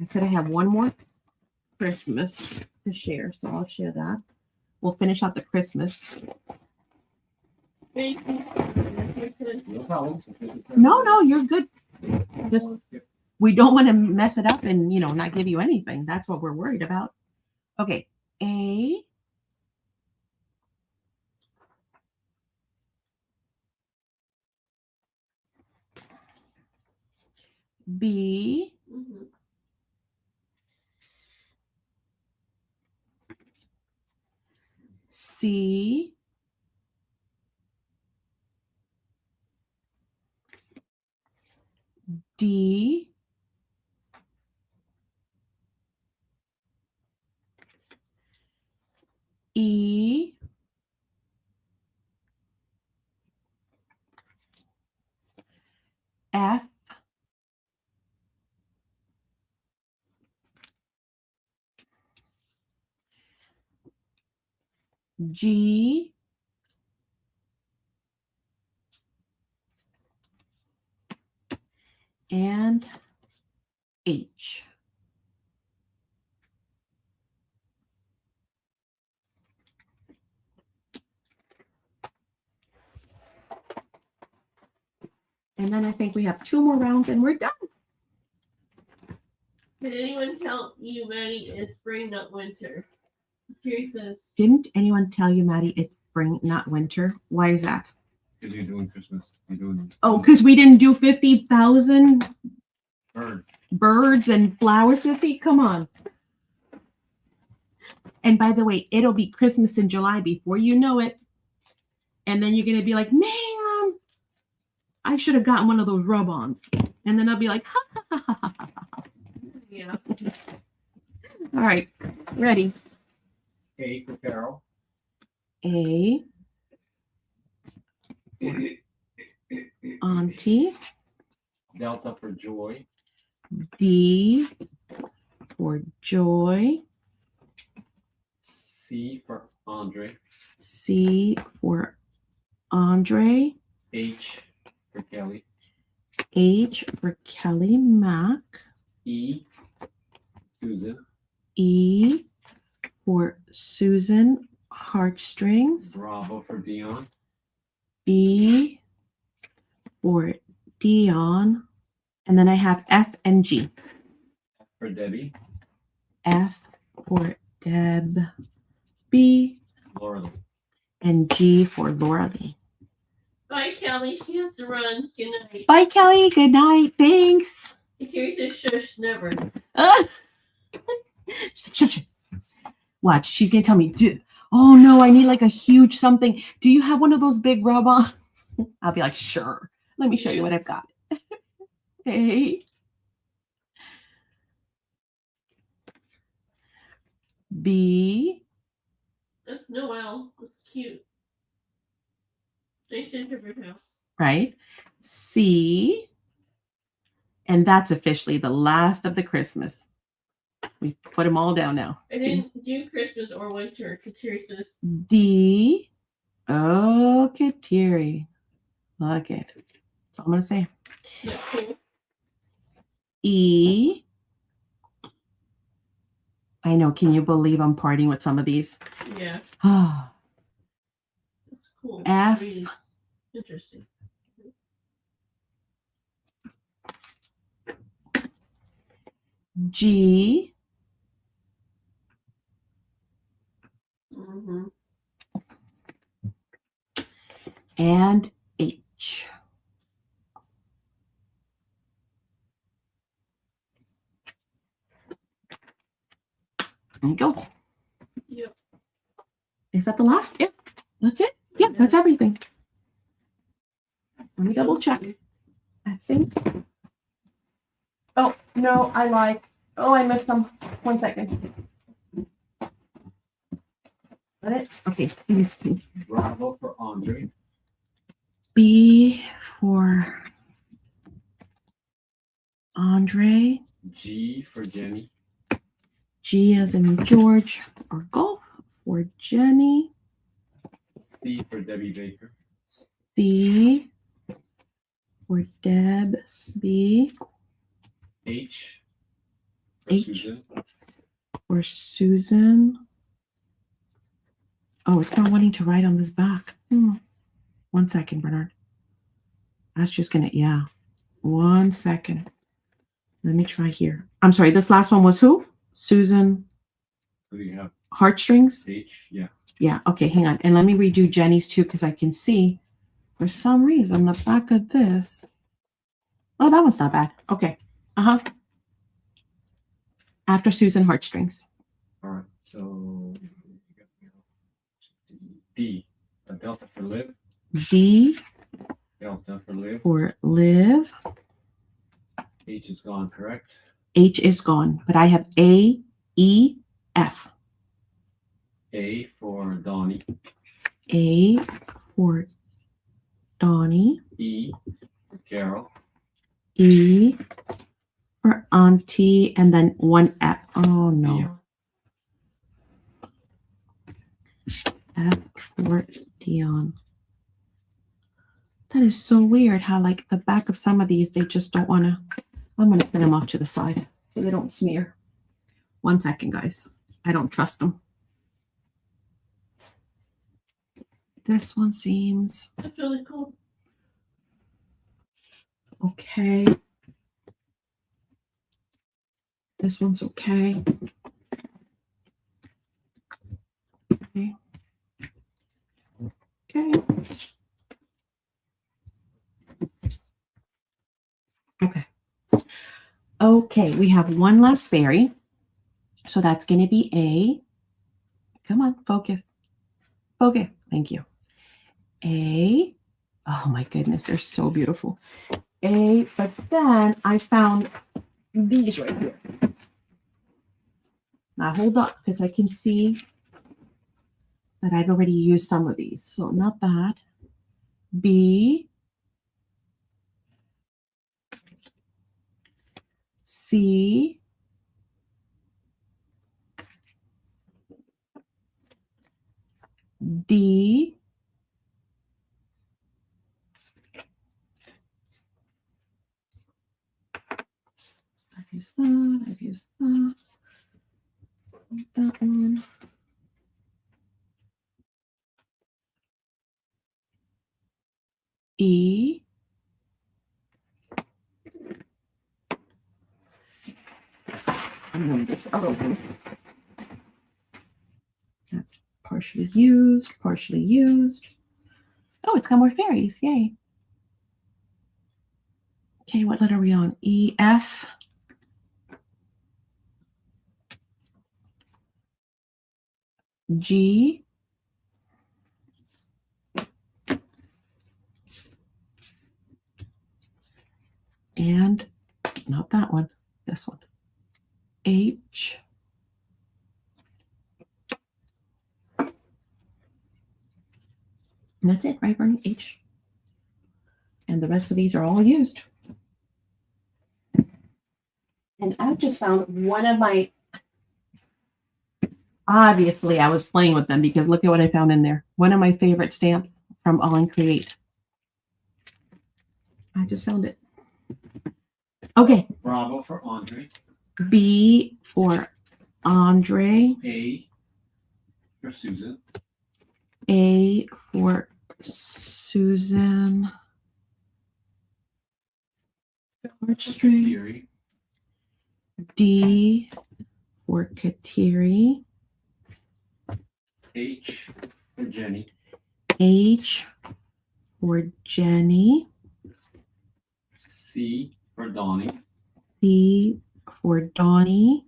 I said I have one more Christmas to share, so I'll share that. We'll finish out the Christmas. Thank you. No problem. No, you're good. Just we don't want to mess it up and not give you anything. That's what we're worried about. Okay. A. B. Mhm. C. D. E. F. G. And H. And then I think we have 2 more rounds and we're done. Did anyone tell you, Maddie, it's spring, not winter? Jerry says. Didn't anyone tell you, Maddie, it's spring, not winter? Why is that? Because you're doing Christmas. You're doing. Oh, because we didn't do 50,000 Bird. birds and flowers, Cynthia? Come on. And by the way, it'll be Christmas in July before you know it. And then you're going to be like, man, I should have gotten one of those rub-ons. And then I'll be like, ha, ha, ha, ha, ha, ha. Yeah. All right, ready. A for Carol. A, Auntie. Delta for Joy. D for Joy. C for Andre. C for Andre. H for Kelly. H for Kelly Mack. E, Susan. E for Susan Heartstrings. Bravo for Dion. B for Dion. And then I have F and G. F for Debbie. F for Deb. B Laura Lee. and G for Laura Lee. Bye, Kelly. She has to run. Good night. Bye, Kelly. Good night. Thanks. Jerry says, shush, never. Shush. Watch. She's going to tell me, oh, no, I need like a huge something. Do you have one of those big rub-ons? I'll be like, sure. Let me show you what I've got. A. B. That's Noel. That's cute. Nice gingerbread house. Right? C. And that's officially the last of the Christmas. We put them all down now. I didn't do Christmas or winter. Kateri says. D. Oh, Kateri. Look it. That's all I'm going to say. Yeah, cool. E. I know. Can you believe I'm partying with some of these? Yeah, Ah, that's cool. F. Reuse. Interesting. G, Mm-hmm. and H. There you go. Yep. Is that the last? Yep. That's it. Yeah, that's everything. Let me double check. I think. Oh, no, I lied. Oh, I missed some. 1 second. Got it? Okay. Bravo for Andre. B for Andre. G for Jenny. G as in George or golf for Jenny. C for Debbie Baker. C for Deb. B H for H. Susan. for Susan. Oh, it's not wanting to write on this back. 1 second, Bernard. That's just gonna, yeah. 1 second. Let me try here. I'm sorry, this last one was who? Susan Who do you have? Heartstrings? H. Yeah. Yeah, okay, hang on. And let me redo Jenny's too, because I can see for some reason the back of this. Oh, that one's not bad. Okay. Uh-huh. After Susan Heartstrings. All right. So D. Delta for Liv. D Delta for Liv. for Liv. H is gone, correct? H is gone, but I have A, E, F. A for Donnie. A for Donnie. E for Carol. E for Auntie, and then 1 F. Oh no. F for Dion. That is so weird how like the back of some of these, they just don't want to. I'm going to put them off to the side so they don't smear. 1 second, guys. I don't trust them. This one seems That's really cool. okay. This one's okay. Okay. Okay. Okay. Okay, we have one less fairy. So that's going to be A. Come on, focus. Focus. Thank you. A. Oh my goodness, they're so beautiful. A, but then I found these right here. Now hold on, because I can see that I've already used some of these. So not that. B. C. D. I've used that. I've used that. That one. E. And then this other one. That's partially used, partially used. Oh, it's got more fairies. Yay. Okay, what letter are we on? E, F. G. And not that one, this one. H. And that's it, right, Bernie? H. And the rest of these are all used. And I just found one of my, obviously I was playing with them because look at what I found in there. One of my favorite stamps from All in Create. I just found it. Okay. Bravo for Andre. B for Andre. A for Susan. A for Susan. Heartstrings. Kateri. D for Kateri. H for Jenny. H for Jenny. C for Donnie. C for Donnie.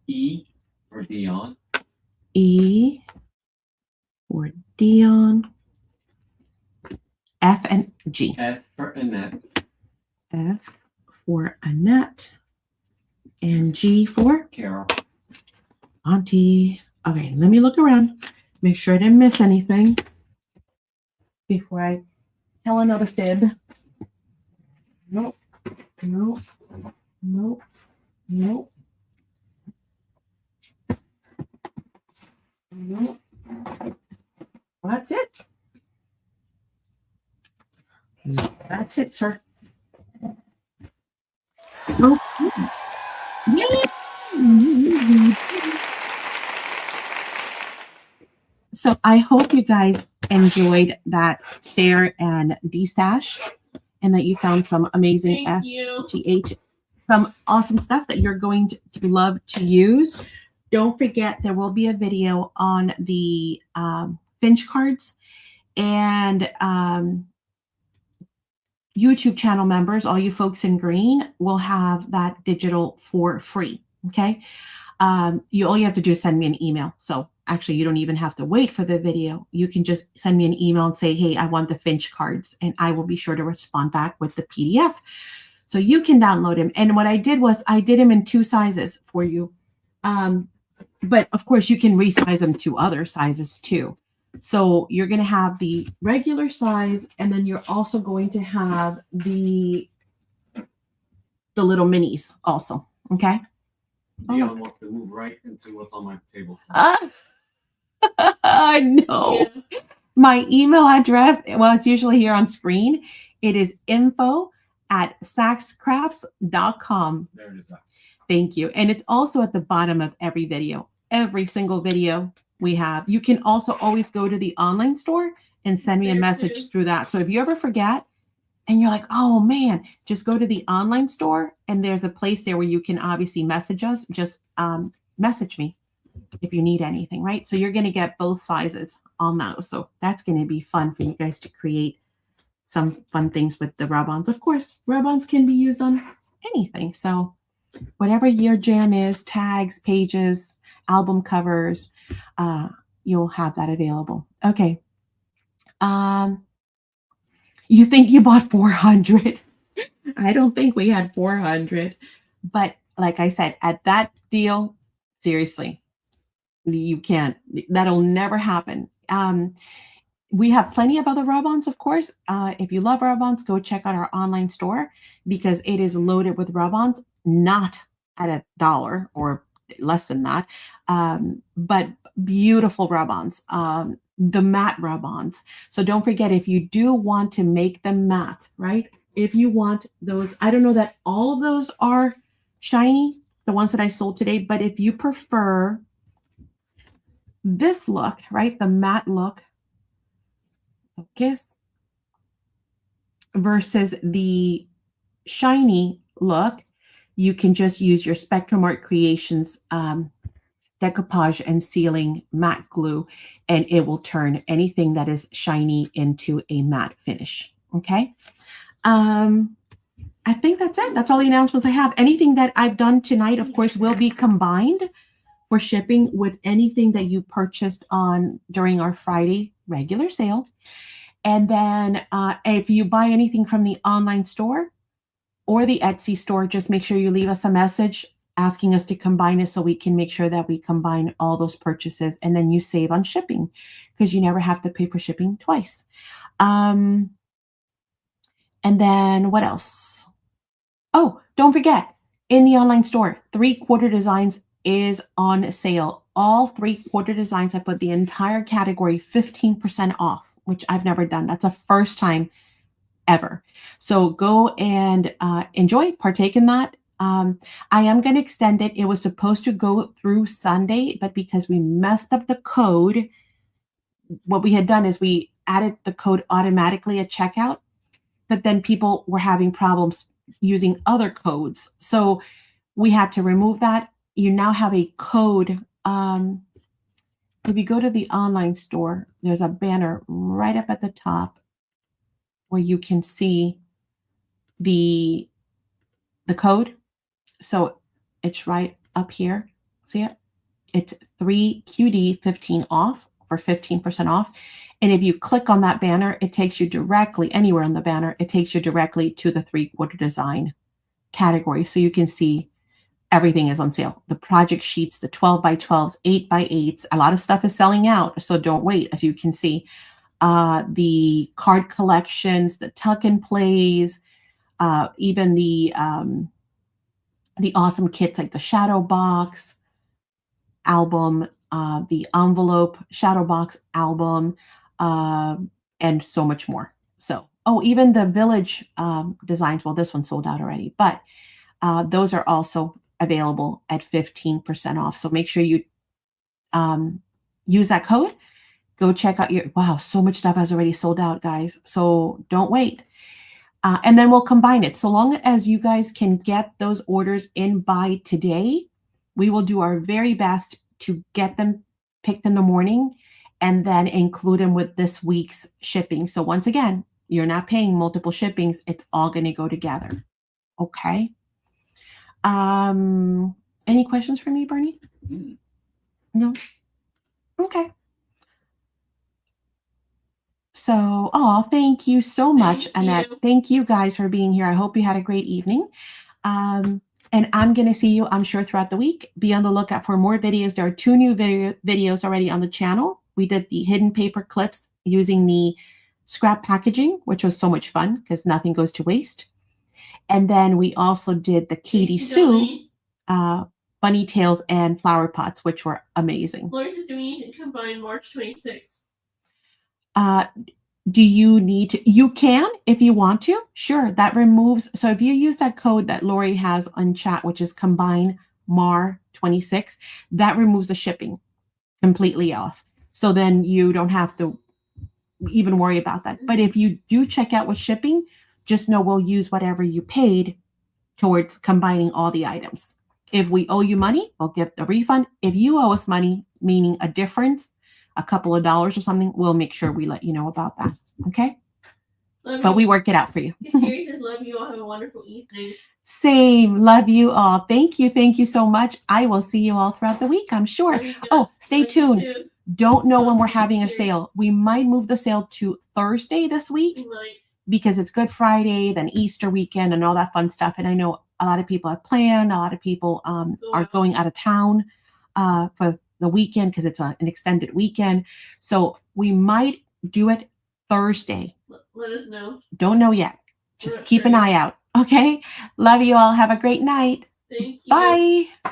E for Dion. E for Dion. F and G. F for Annette. F for Annette. And G for Carol. Auntie. Okay, let me look around. Make sure I didn't miss anything before I tell another fib. Nope. Nope. Nope. Nope. Nope. That's it. That's it, sir. Oh, yay! So I hope you guys enjoyed that share and Destash, and that you found some amazing Thank you. FGH, some awesome stuff that you're going to love to use. Don't forget, there will be a video on the Finch cards, and YouTube channel members, all you folks in green, will have that digital for free. Okay. All you have to do is send me an email. So actually, you don't even have to wait for the video. You can just send me an email and say, hey, I want the Finch cards, and I will be sure to respond back with the PDF. So you can download them. And what I did was I did them in 2 sizes for you. But of course, you can resize them to other sizes too. So you're going to have the regular size, and then you're also going to have the little minis also. Okay. Dion wants to move right into what's on my table. No. Yeah. My email address, well, it's usually here on screen. It is info@saxcrafts.com. There it is. Thank you. And it's also at the bottom of every video. Every single video we have. You can also always go to the online store and send me a There message too. through that. So if you ever forget and you're like, oh man, just go to the online store, and there's a place there where you can obviously message us. Just message me if you need anything, right? So you're going to get both sizes on those. So that's going to be fun for you guys to create some fun things with the rub-ons. Of course, rub-ons can be used on anything. So whatever your jam is, tags, pages, album covers, you'll have that available. Okay. You think you bought 400? I don't think we had 400. But like I said, at that deal, seriously, you can't. That'll never happen. We have plenty of other rub-ons, of course. If you love rub-ons, go check out our online store, because it is loaded with rub-ons, not at $1 or less than that, but beautiful rub-ons, the matte rub-ons. So don't forget, if you do want to make them matte, right? If you want those, I don't know that all of those are shiny, the ones that I sold today, but if you prefer this look, right, the matte look, focus, versus the shiny look, you can just use your Spectrum Art Creations decoupage and sealing matte glue, and it will turn anything that is shiny into a matte finish. Okay. I think that's it. That's all the announcements I have. Anything that I've done tonight, of course, will be combined for shipping with anything that you purchased on during our Friday regular sale. And then if you buy anything from the online store or the Etsy store, just make sure you leave us a message asking us to combine it, so we can make sure that we combine all those purchases, and then you save on shipping, because you never have to pay for shipping twice. And then what else? Oh, don't forget, in the online store, 3/4 designs is on sale. All 3/4 designs, I put the entire category 15% off, which I've never done. That's a first time ever. So go and enjoy, partake in that. I am going to extend it. It was supposed to go through Sunday, but because we messed up the code, what we had done is we added the code automatically at checkout, but then people were having problems using other codes. So we had to remove that. You now have a code. If you go to the online store, there's a banner right up at the top where you can see the code. So it's right up here. See it? It's 3QD15 off for 15% off. And if you click on that banner, it takes you directly, anywhere on the banner, it takes you directly to the 3/4 design category. So you can see everything is on sale. The project sheets, the 12x12s, 8x8s, a lot of stuff is selling out. So don't wait, as you can see. The card collections, the tuck and plays, even the awesome kits like the shadow box album, the envelope shadow box album, and so much more. So, oh, even the village designs. Well, this one sold out already, but those are also available at 15% off. So make sure you use that code. Go check out your, wow, so much stuff has already sold out, guys. So don't wait. And then we'll combine it. So long as you guys can get those orders in by today, we will do our very best to get them picked in the morning and then include them with this week's shipping. So once again, you're not paying multiple shippings. It's all going to go together. Okay. Any questions for me, Bernie? No? Okay. So, oh, thank you so much, Thank Annette. you. Thank you guys for being here. I hope you had a great evening. And I'm going to see you, I'm sure, throughout the week. Be on the lookout for more videos. There are 2 new videos already on the channel. We did the hidden paper clips using the scrap packaging, which was so much fun because nothing goes to waste. And then we also did the Katie Sue bunny tails and flower pots, which were amazing. Laura says, do we need to combine March 26th? Do you need to? You can if you want to. Sure, that removes. So if you use that code that Lori has on chat, which is combine MAR26, that removes the shipping completely off. So then you don't have to even worry about that. But if you do check out with shipping, just know we'll use whatever you paid towards combining all the items. If we owe you money, we'll give the refund. If you owe us money, meaning a difference, a couple of dollars or something, we'll make sure we let you know about that. Okay? But we work it out for you. Siri says, love you all. Have a wonderful evening. Same. Love you all. Thank you. Thank you so much. I will see you all throughout the week, I'm sure. Oh, stay tuned. Don't know when we're having a sale. We might move the sale to Thursday this week because it's Good Friday, then Easter weekend and all that fun stuff. And I know a lot of people have planned. A lot of people are going out of town for the weekend because it's an extended weekend. So we might do it Thursday. Let us know. Don't know yet. Just keep an eye out. Okay. Love you all. Have a great night. Thank you. Bye.